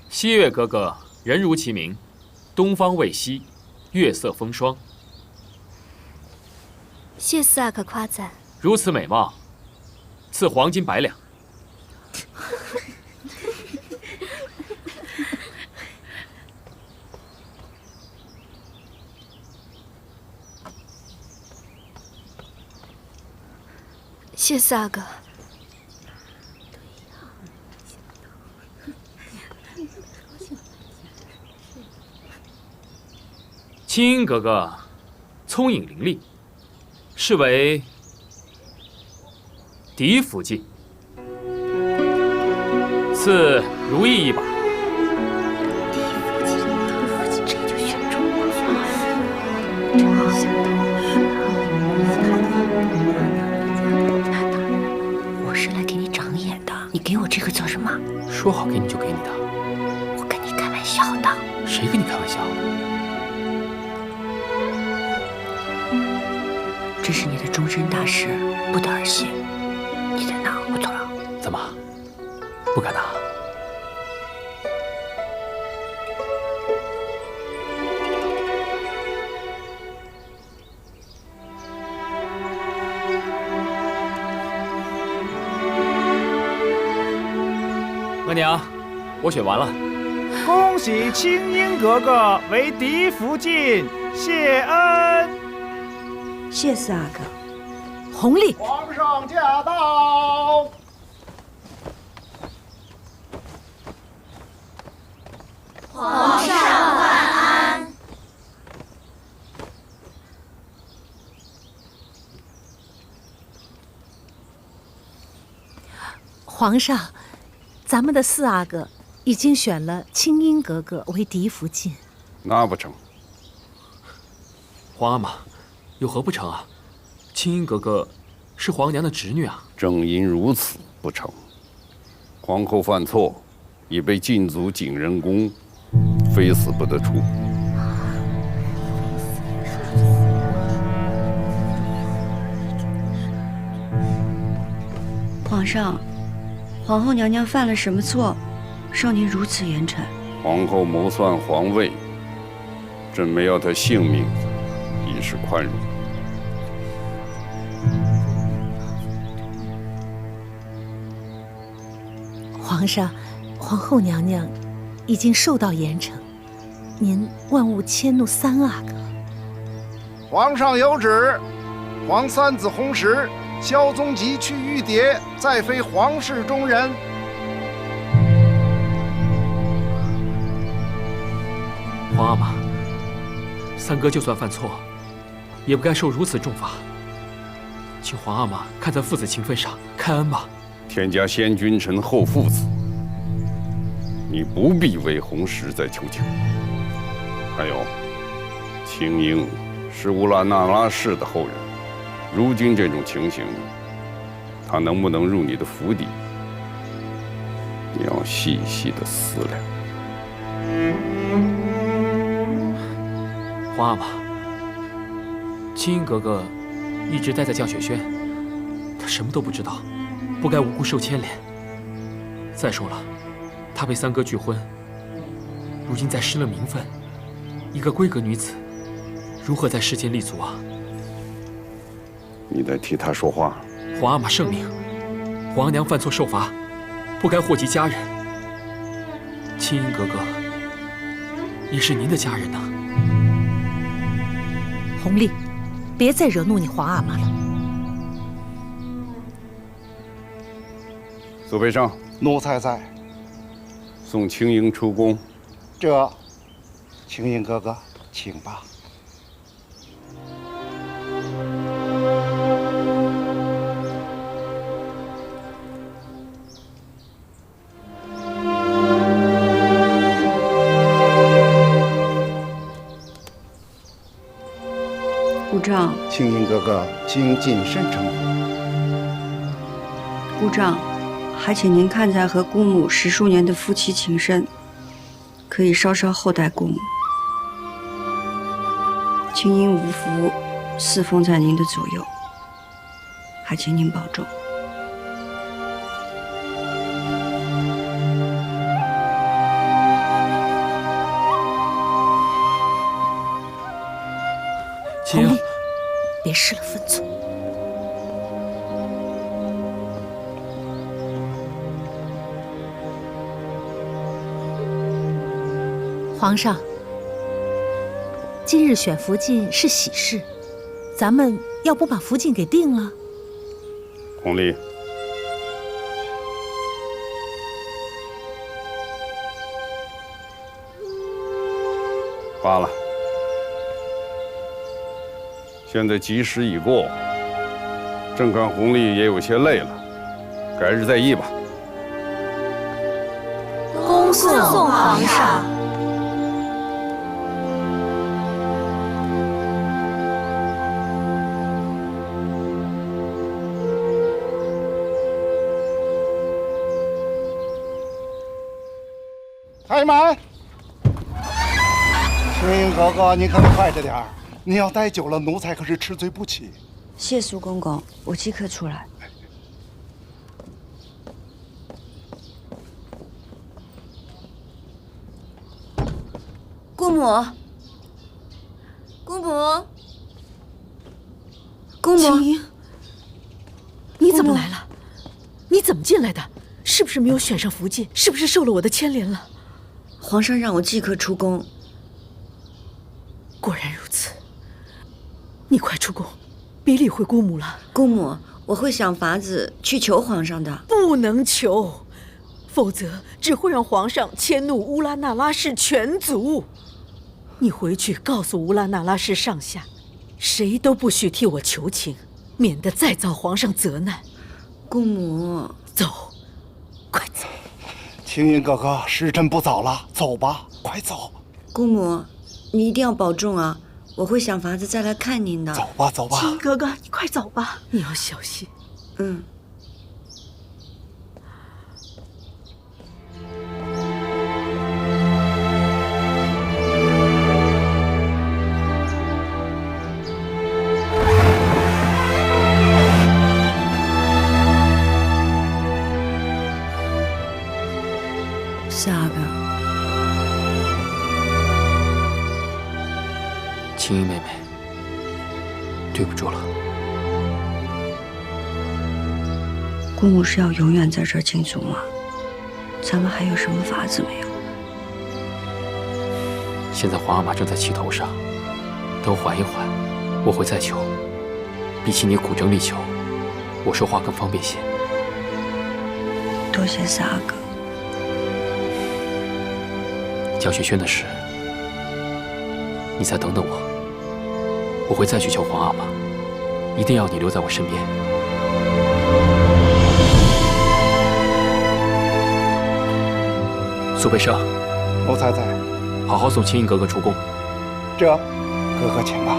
熹月格格人如其名，东方未晞，月色风霜。谢四阿哥夸赞。如此美貌，赐黄金100两。谢四阿哥。青音格格聪颖伶俐，是为嫡福晋，赐如意一把。嫡福晋，这就选中了。真没想到，我是来给你长眼的，你给我这个做什么？说好给你就给你的。我跟你开玩笑的。谁跟你开玩笑？这是你的终身大事，不得儿戏。你再拿，我走了。怎么，不敢拿？额娘，我选完了。恭喜青音格格为嫡福晋，谢恩。谢四阿哥。弘历，皇上驾到。皇上万安。皇上，咱们的4阿哥已经选了清音格格为嫡福晋。那不成。皇阿玛，有何不成啊？清音格格是皇娘的侄女啊。正因如此不成。皇后犯错，已被禁足景仁宫，非死不得出。皇上，皇后娘娘犯了什么错，受您如此严惩？皇后谋篡皇位，朕没要她性命，以示宽容。皇上，皇后娘娘已经受到严惩，您万勿迁怒3阿哥。皇上有旨，皇三子弘时、萧宗吉去玉蝶，再非皇室中人。皇阿玛，3哥就算犯错，也不该受如此重罚。请皇阿玛看在父子情分上开恩吧。天家先君臣后父子，你不必为弘时再求情。还有，青英是乌拉那拉氏的后人，如今这种情形，他能不能入你的府邸，你要细细的思量。皇阿玛，青音格格一直待在降雪轩，她什么都不知道，不该无故受牵连。再说了，她被3哥拒婚，如今再失了名分，一个闺阁女子，如何在世间立足啊？你在替她说话。皇阿玛圣明，皇娘犯错受罚，不该祸及家人。青音格格也是您的家人呐。弘历，别再惹怒你皇阿玛了。左培生，奴才在。送青英出宫。这，青英哥哥，请吧。姑丈，青英哥哥，请谨慎称呼。姑丈，还请您看在和姑母10数年的夫妻情深，可以稍稍厚待姑母。青英无福，侍奉在您的左右，还请您保重。弘历，别失了分寸。皇上，今日选福晋是喜事，咱们要不把福晋给定了？弘历，罢了。现在吉时已过，朕看弘历也有些累了，改日再议吧。恭送皇上。开门！青英哥哥，你可得快着点儿。你要待久了，奴才可是吃罪不起。谢苏公公，我即刻出来。姑母，姑母，姑母，青英，你怎么来了？你怎么进来的？是不是没有选上福晋？是不是受了我的牵连了？皇上让我即刻出宫。果然如此。你快出宫，别理会姑母了。姑母，我会想法子去求皇上的。不能求，否则只会让皇上迁怒乌拉那拉氏全族。你回去告诉乌拉那拉氏上下，谁都不许替我求情，免得再遭皇上责难。姑母，走，青云哥哥，时辰不早了，走吧，快走。姑母，你一定要保重啊！我会想法子再来看您的。走吧，走吧。青云哥哥，你快走吧，你要小心。嗯。是阿哥。青音妹妹，对不住了。姑母是要永远在这儿禁足吗？咱们还有什么法子没有？现在皇阿玛正在气头上，等我缓一缓，我会再求。比起你苦争力求，我说话更方便些。多谢四阿哥。江雪轩的事，你再等等我，我会再去求皇阿玛，一定要你留在我身边。苏培盛，奴才在，好好送青音格格出宫。这，哥哥请吧。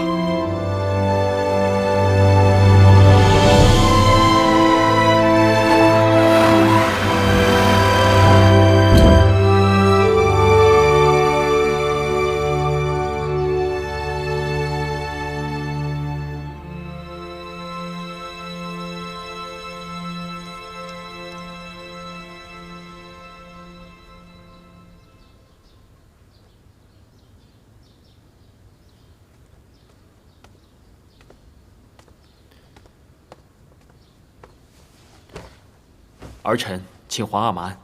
儿臣请皇阿玛安。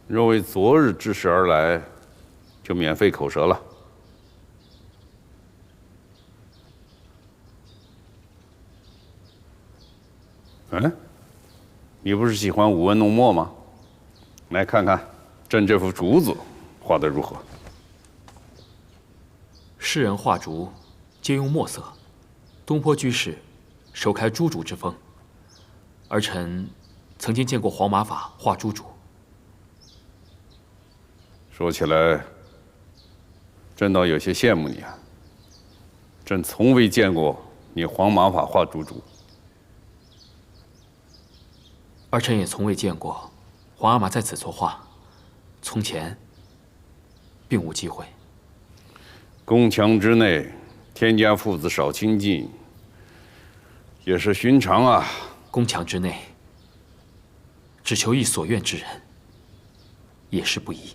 若为昨日之事而来，就免费口舌了。嗯，你不是喜欢舞文弄墨吗？来看看朕这幅竹子画得如何？世人画竹，皆用墨色。东坡居士首开朱竹之风。儿臣曾经见过黄马法画朱竹。说起来，朕倒有些羡慕你啊。朕从未见过你黄马法画朱竹。儿臣也从未见过皇阿玛在此作画，从前并无机会。宫墙之内，天家父子少亲近，也是寻常啊。宫墙之内，只求一所愿之人，也是不易。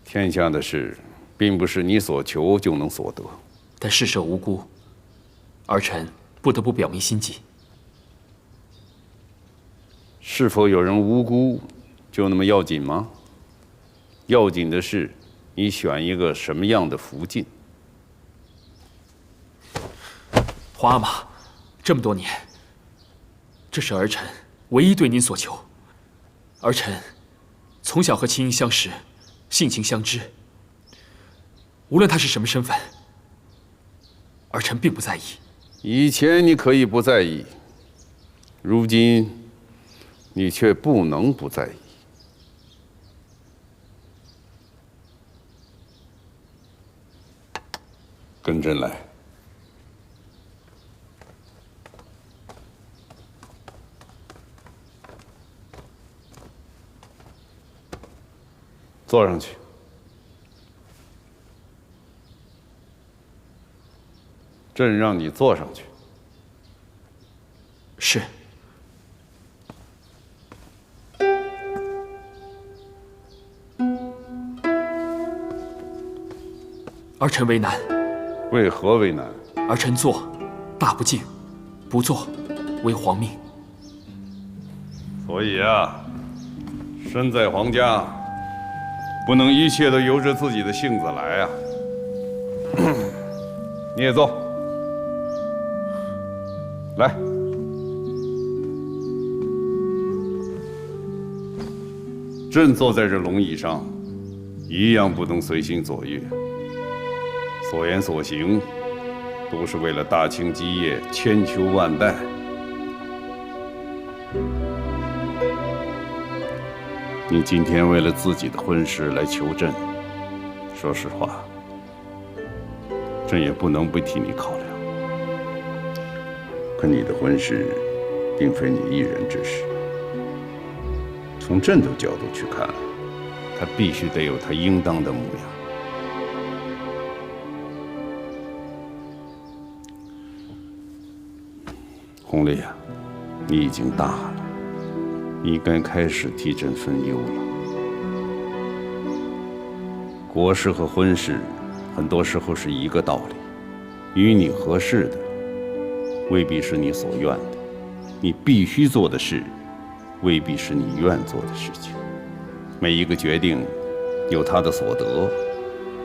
天下的事，并不是你所求就能所得。但事涉无辜，儿臣不得不表明心迹。是否有人无辜，就那么要紧吗？要紧的是，你选一个什么样的福晋。皇阿玛，这么多年，这是儿臣唯一对您所求。儿臣从小和青音相识，性情相知。无论他是什么身份，儿臣并不在意。以前你可以不在意，如今你却不能不在意。跟朕来。坐上去。朕让你坐上去。是。儿臣为难。为何为难？儿臣做，大不敬；不做，为皇命。所以啊，身在皇家，不能一切都由着自己的性子来啊。你也坐。来。朕坐在这龙椅上，一样不能随心所欲。所言所行，都是为了大清基业，千秋万代。你今天为了自己的婚事来求朕，说实话，朕也不能不替你考量。可你的婚事，并非你一人之事。从朕的角度去看，他必须得有他应当的模样。弘历啊，你已经大了，你该开始替朕分忧了。国事和婚事，很多时候是一个道理，与你合适的，未必是你所愿的；你必须做的事，未必是你愿做的事情。每一个决定，有它的所得，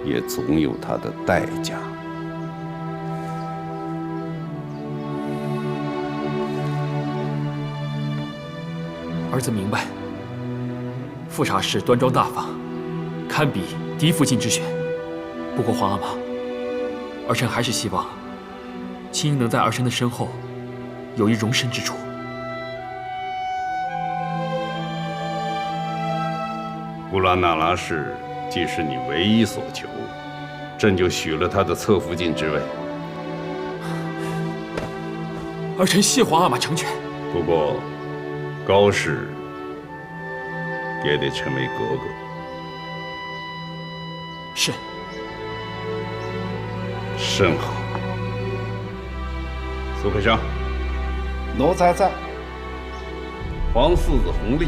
也总有它的代价。儿子明白，富察氏端庄大方，堪比嫡福晋之选。不过皇阿玛，儿臣还是希望青英能在儿臣的身后有一容身之处。乌拉那拉氏既是你唯一所求，朕就许了他的侧福晋之位。儿臣谢皇阿玛成全。不过，高氏也得成为格格。是。甚好。苏培生，奴才在。皇四子弘历，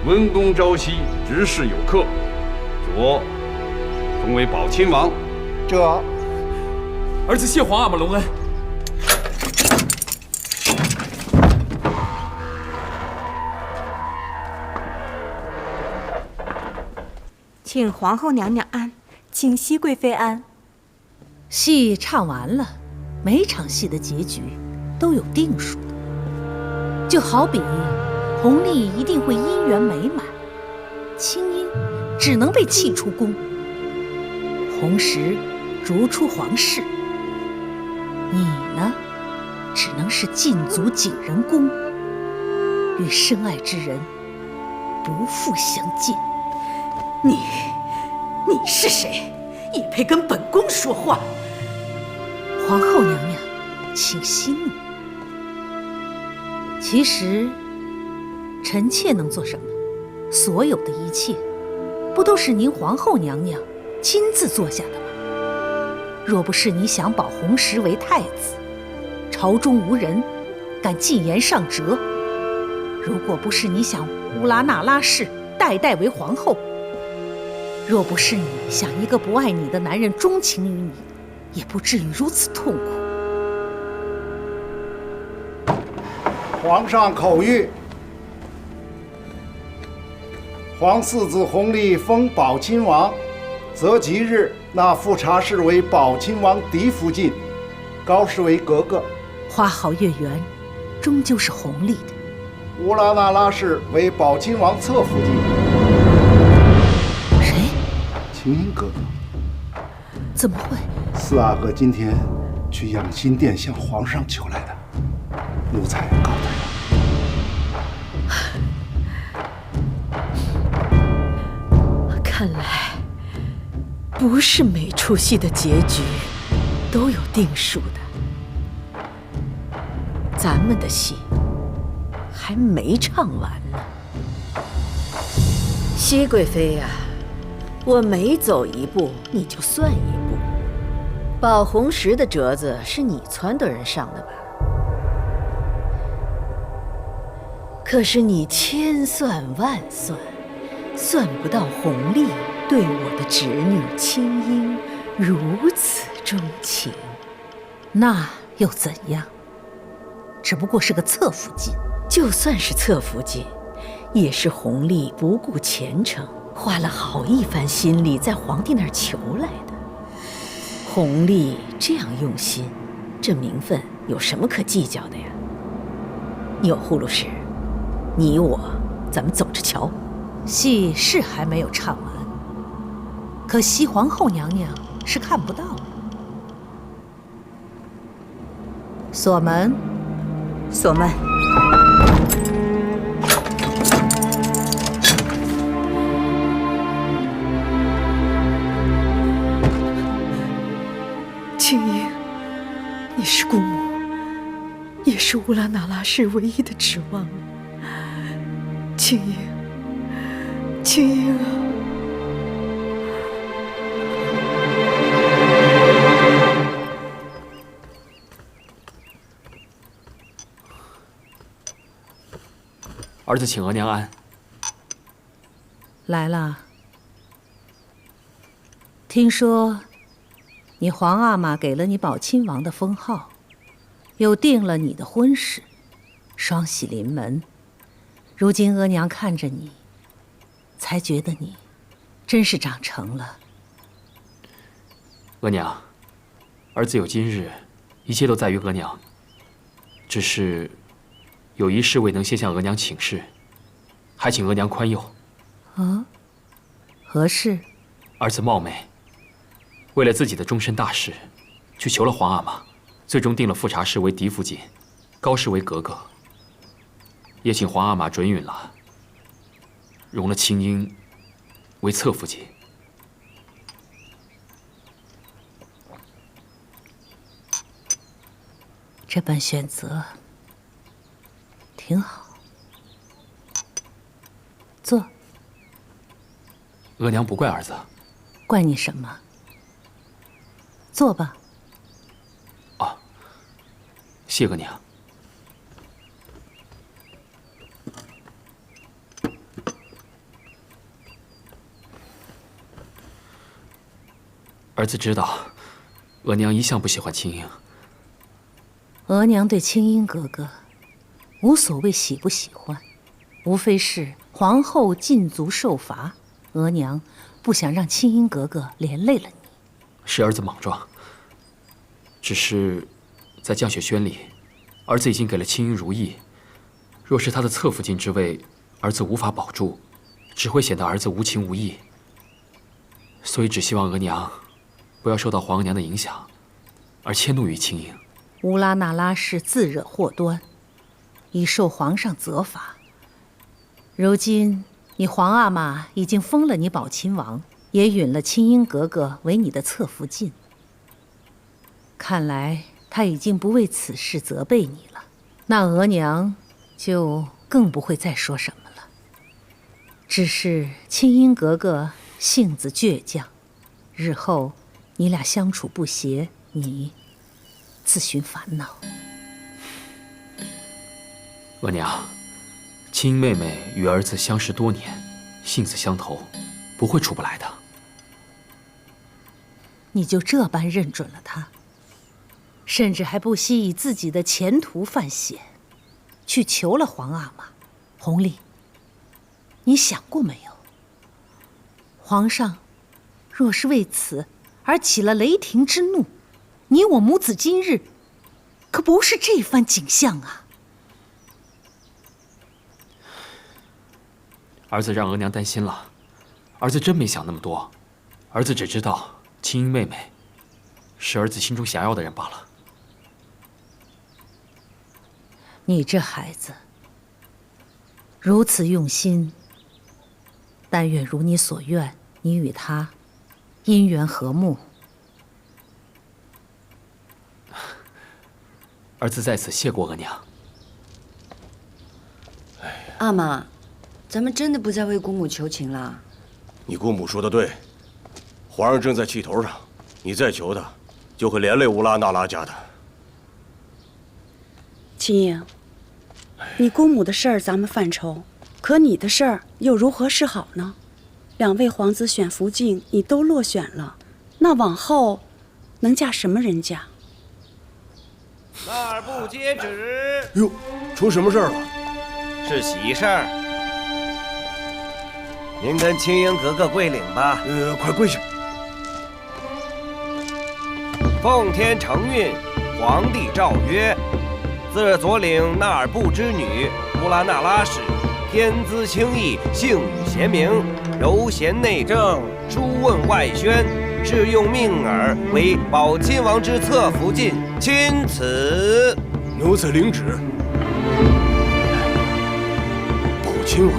温公朝夕，执事有客，着封为宝亲王。这儿子谢皇阿玛隆恩。请皇后娘娘安，请熹贵妃安。戏唱完了，每场戏的结局都有定数的。就好比弘历一定会姻缘美满，青英只能被弃出宫，弘时逐出皇室，你呢，只能是禁足景仁宫，与深爱之人不复相见。你是谁？也配跟本宫说话？皇后娘娘，请息怒。其实，臣妾能做什么？所有的一切，不都是您皇后娘娘亲自做下的吗？若不是你想保弘时为太子，朝中无人敢进言上折；如果不是你想乌拉那拉氏代代为皇后，若不是你想一个不爱你的男人钟情于你，也不至于如此痛苦。皇上口谕：皇四子弘历封宝亲王，择吉日纳富察氏为宝亲王嫡福晋，高氏为格格。花好月圆，终究是弘历的。乌拉那拉氏为宝亲王侧福晋。青英哥哥，怎么会？四阿哥今天去养心殿向皇上求来的，奴才告他。看来，不是每出戏的结局都有定数的。咱们的戏还没唱完呢。熹贵妃呀，我每走一步，你就算一步。保弘时的折子是你撺掇人上的吧？可是你千算万算，算不到弘历对我的侄女青英如此钟情。那又怎样？只不过是个侧福晋。就算是侧福晋，也是弘历不顾前程，花了好一番心力在皇帝那儿求来的。弘历这样用心，这名分有什么可计较的呀？钮祜禄氏，你我咱们走着瞧。戏是还没有唱完，可惜皇后娘娘是看不到了。锁门。锁门。是乌拉那拉氏唯一的指望了。青英，青英啊！儿子请额娘安。来了。听说你皇阿玛给了你宝亲王的封号，又定了你的婚事，双喜临门。如今额娘看着你，才觉得你真是长成了。额娘，儿子有今日，一切都在于额娘。只是有一事未能先向额娘请示，还请额娘宽宥。啊？何事？儿子冒昧，为了自己的终身大事，去求了皇阿玛，最终定了富察氏为嫡福晋，高氏为格格。也请皇阿玛准允了，容了青英为侧福晋。这般选择挺好。坐。额娘不怪儿子。怪你什么？坐吧。谢额娘。儿子知道，额娘一向不喜欢青英。额娘对青英格格无所谓喜不喜欢，无非是皇后禁足受罚，额娘不想让青英格格连累了你。是儿子莽撞。只是在降雪轩里，儿子已经给了青英如意，若是他的侧福晋之位，儿子无法保住，只会显得儿子无情无义。所以只希望额娘不要受到皇额娘的影响，而迁怒于青英。乌拉那拉氏自惹祸端，已受皇上责罚。如今你皇阿玛已经封了你宝亲王，也允了青英格格为你的侧福晋。看来他已经不为此事责备你了，那额娘就更不会再说什么了。只是青英格格性子倔强，日后你俩相处不协，你自寻烦恼。额娘，青英妹妹与儿子相识多年，性子相投，不会处不来的。你就这般认准了她，甚至还不惜以自己的前途犯险，去求了皇阿玛。弘历，你想过没有？皇上若是为此而起了雷霆之怒，你我母子今日可不是这番景象啊！儿子让额娘担心了，儿子真没想那么多，儿子只知道青英妹妹是儿子心中想要的人罢了。你这孩子如此用心，但愿如你所愿，你与他姻缘和睦。儿子在此谢过额娘。阿玛，咱们真的不再为姑母求情了。你姑母说的对，皇上正在气头上，你再求他，就会连累乌拉那拉家的。青英，你姑母的事儿咱们犯愁，可你的事儿又如何是好呢？两位皇子选福晋，你都落选了，那往后能嫁什么人家？那儿不接旨。哟，出什么事儿了？是喜事儿。您跟青英格格跪领吧。快跪下。奉天承运，皇帝诏曰：自日左领纳尔布之女乌拉那拉氏，天资清逸，性语贤明，柔贤内政，书问外宣，致用命耳为宝亲王之侧福晋，钦此。奴才领旨。宝亲王？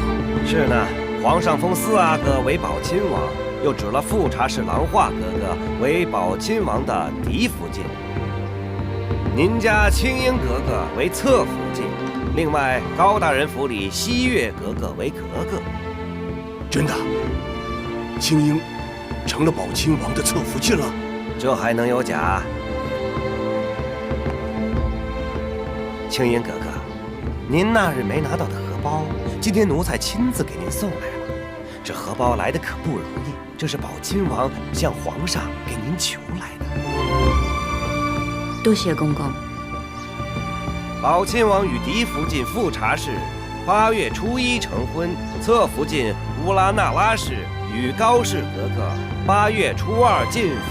是呢，皇上封四阿哥为宝亲王，又指了富察氏郎化格格为宝亲王的嫡福晋。您家青英格格为侧福晋，另外高大人府里西月格格为格格。真的，青英成了宝亲王的侧福晋了？这还能有假？青英格格，您那日没拿到的荷包，今天奴才亲自给您送来了。这荷包来的可不容易，这是宝亲王向皇上给您求来的。多谢公公。宝亲王与嫡福晋富察氏8月初1成婚，侧福晋乌拉那拉氏与高氏格格8月初2进府。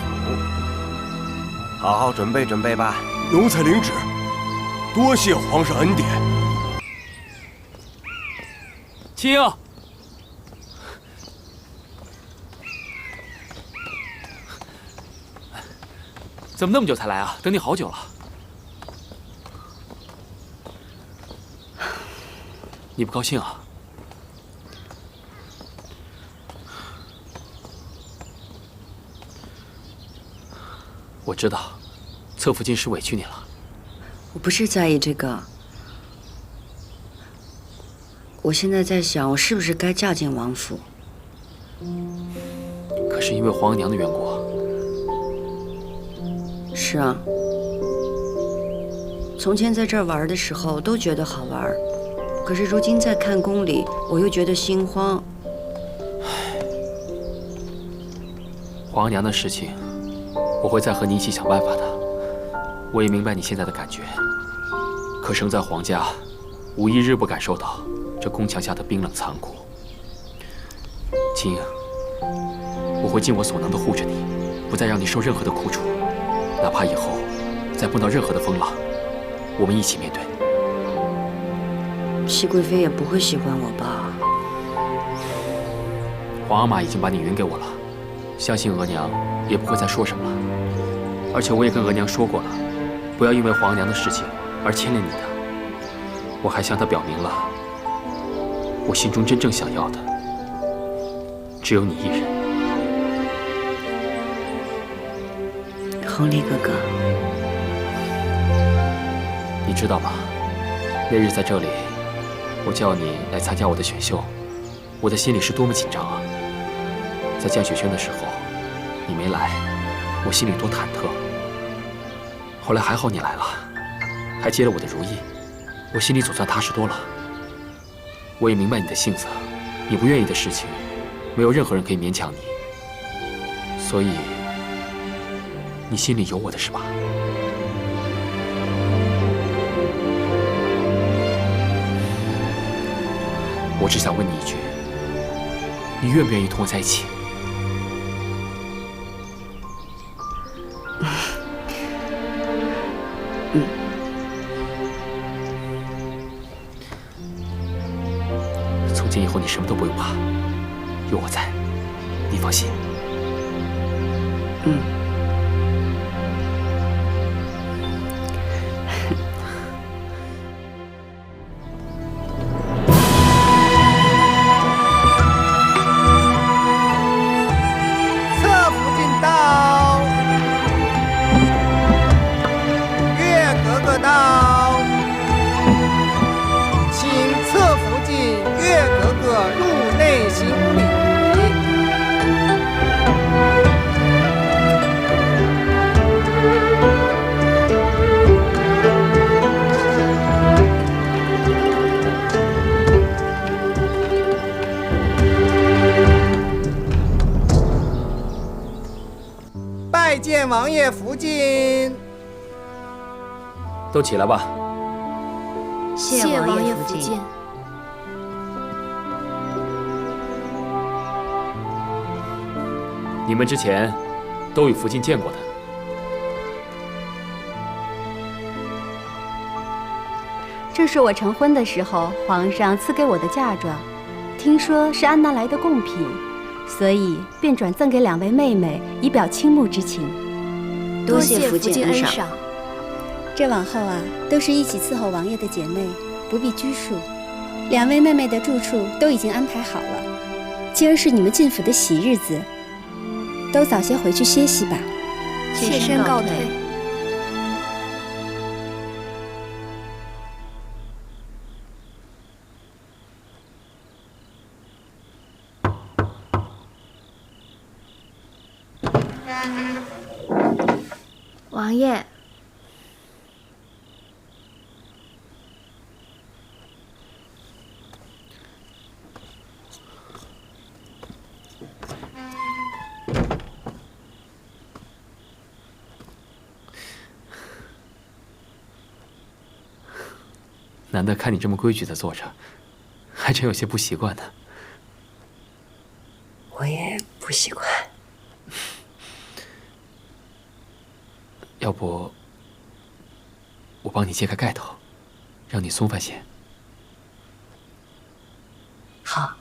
好好准备准备吧。奴才领旨。多谢皇上恩典。青英，怎么那么久才来啊？等你好久了。你不高兴啊？我知道，侧福晋是委屈你了。我不是在意这个，我现在在想，我是不是该嫁进王府？可是因为皇额娘的缘故。是啊，从前在这儿玩的时候都觉得好玩，可是如今在看宫里，我又觉得心慌。皇额娘的事情，我会再和你一起想办法的。我也明白你现在的感觉，可生在皇家，无一日不感受到这宫墙下的冰冷残酷。青英，我会尽我所能的护着你，不再让你受任何的苦楚，哪怕以后再碰到任何的风浪，我们一起面对。熹贵妃也不会喜欢我吧？皇阿玛已经把你允给我了，相信额娘也不会再说什么了。而且我也跟额娘说过了，不要因为皇额娘的事情而牵连你的。我还向她表明了，我心中真正想要的只有你一人。弘历哥哥，你知道吗？那日在这里，我叫你来参加我的选秀，我的心里是多么紧张啊！在降雪轩的时候，你没来，我心里多忐忑。后来还好你来了，还接了我的如意，我心里总算踏实多了。我也明白你的性子，你不愿意的事情，没有任何人可以勉强你。所以，你心里有我的是吧？我只想问你一句，你愿不愿意同我在一起？从今以后你什么都不用怕，有我在，你放心。侧福晋到，月格格到，请侧福晋月格格入内行礼。拜见王爷福晋。都起来吧。谢王爷福晋。你们之前都与福晋见过的。这是我成婚的时候皇上赐给我的嫁妆，听说是安娜来的贡品，所以便转赠给2位妹妹，以表倾慕之情。多谢福晋恩赏。这往后啊，都是一起伺候王爷的姐妹，不必拘束。2位妹妹的住处都已经安排好了。今儿是你们进府的喜日子，都早些回去歇息吧。妾身告退。王爷，难得看你这么规矩的坐着，还真有些不习惯呢。我也不习惯。要不，我帮你揭开盖头，让你松翻些。好。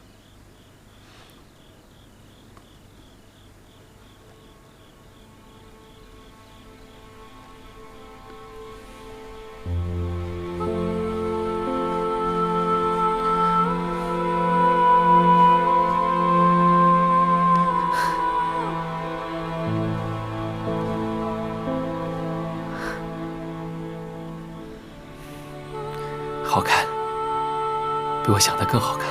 好看，比我想的更好看。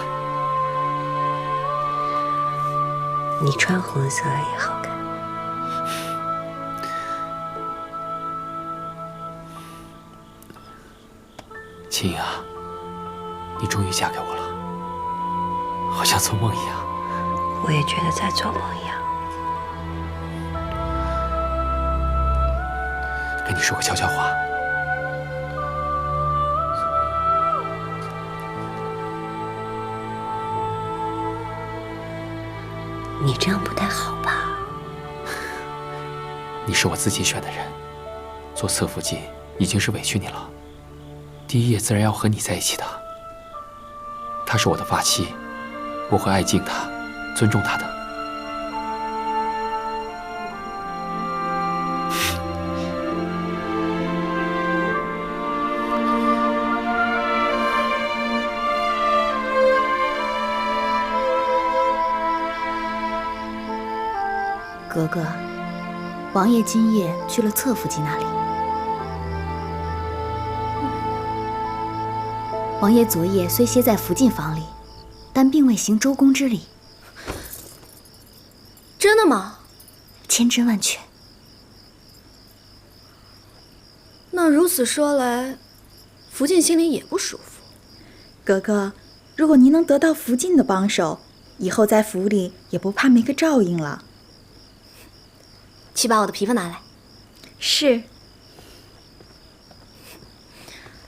你穿红色也好看。青啊，你终于嫁给我了，好像做梦一样。我也觉得在做梦一样。跟你说个悄悄话。你这样不太好吧？你是我自己选的人，做侧福晋已经是委屈你了。第一夜自然要和你在一起的。她是我的发妻，我会爱敬她，尊重她的。格格，王爷今夜去了侧福晋那里。王爷昨夜虽歇在福晋房里，但并未行周公之礼。真的吗？千真万确。那如此说来，福晋心里也不舒服。格格，如果您能得到福晋的帮手，以后在府里也不怕没个照应了。去把我的皮肤拿来。是。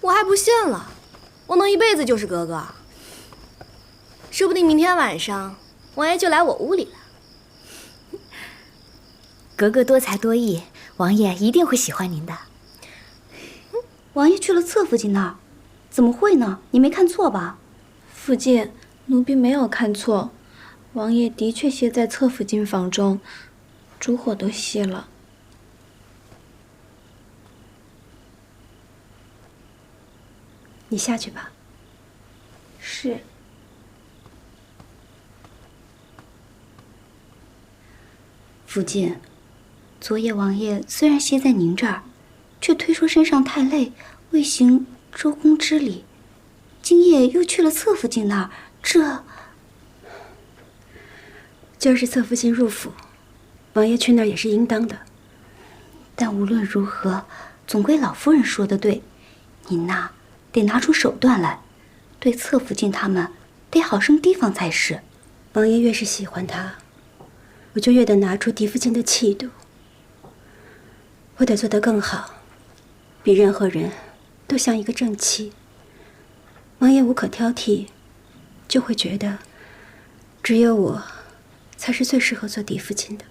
我还不信了，我能一辈子就是格格。说不定明天晚上王爷就来我屋里了。格格多才多艺，王爷一定会喜欢您的。王爷去了侧福晋那儿，怎么会呢？你没看错吧？福晋，奴婢没有看错，王爷的确歇在侧福晋房中。烛火都熄了。你下去吧。是。福晋，昨夜王爷虽然歇在您这儿，却推说身上太累，未行周公之礼。今夜又去了侧福晋那儿，就是侧福晋入府。王爷去那儿也是应当的，但无论如何，总归老夫人说的对，您呐得拿出手段来，对侧福晋他们得好生提防才是。王爷越是喜欢他，我就越得拿出嫡福晋的气度。我得做得更好，比任何人都像一个正妻。王爷无可挑剔，就会觉得只有我才是最适合做嫡福晋的。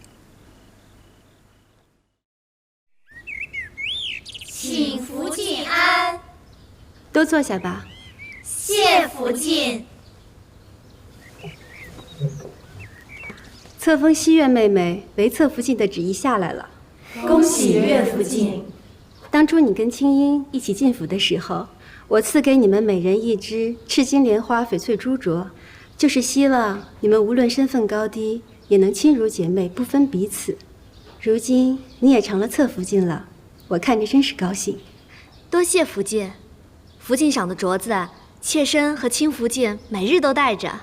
请福晋安。都坐下吧。谢福晋。册封西苑妹妹为侧福晋的旨意下来了，恭喜岳福晋。当初你跟青音一起进府的时候，我赐给你们每人一支赤金莲花翡翠珠镯，就是希望你们无论身份高低，也能亲如姐妹，不分彼此。如今你也成了侧福晋了，我看着真是高兴。多谢福晋，福晋赏的镯子，妾身和亲福晋每日都戴着。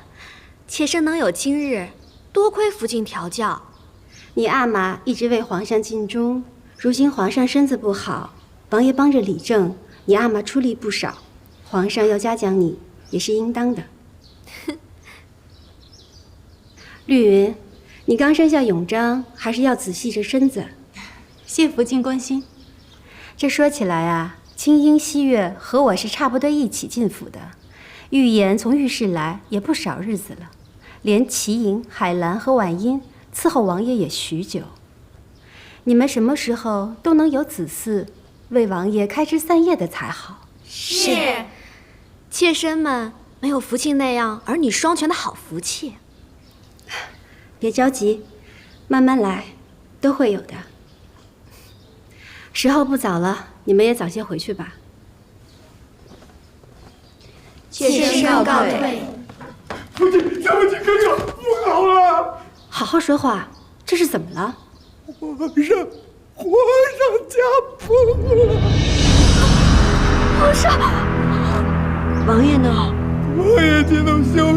妾身能有今日，多亏福晋调教。你阿玛一直为皇上尽忠，如今皇上身子不好，王爷帮着理政，你阿玛出力不少，皇上要嘉奖你也是应当的。绿云，你刚生下永璋，还是要仔细着身子。谢福晋关心。这说起来啊，青樱、西月和我是差不多一起进府的，玉颜从御史来也不少日子了，连齐莹、海兰和婉音伺候王爷也许久。你们什么时候都能有子嗣，为王爷开枝散叶的才好。是，妾身们没有福庆那样儿女双全的好福气。别着急，慢慢来，都会有的。时候不早了，你们也早些回去吧。妾身告退。父亲，小福晋哥哥，不好了！好好说话，这是怎么了？皇上驾崩了！皇上，王爷呢？王爷进洞休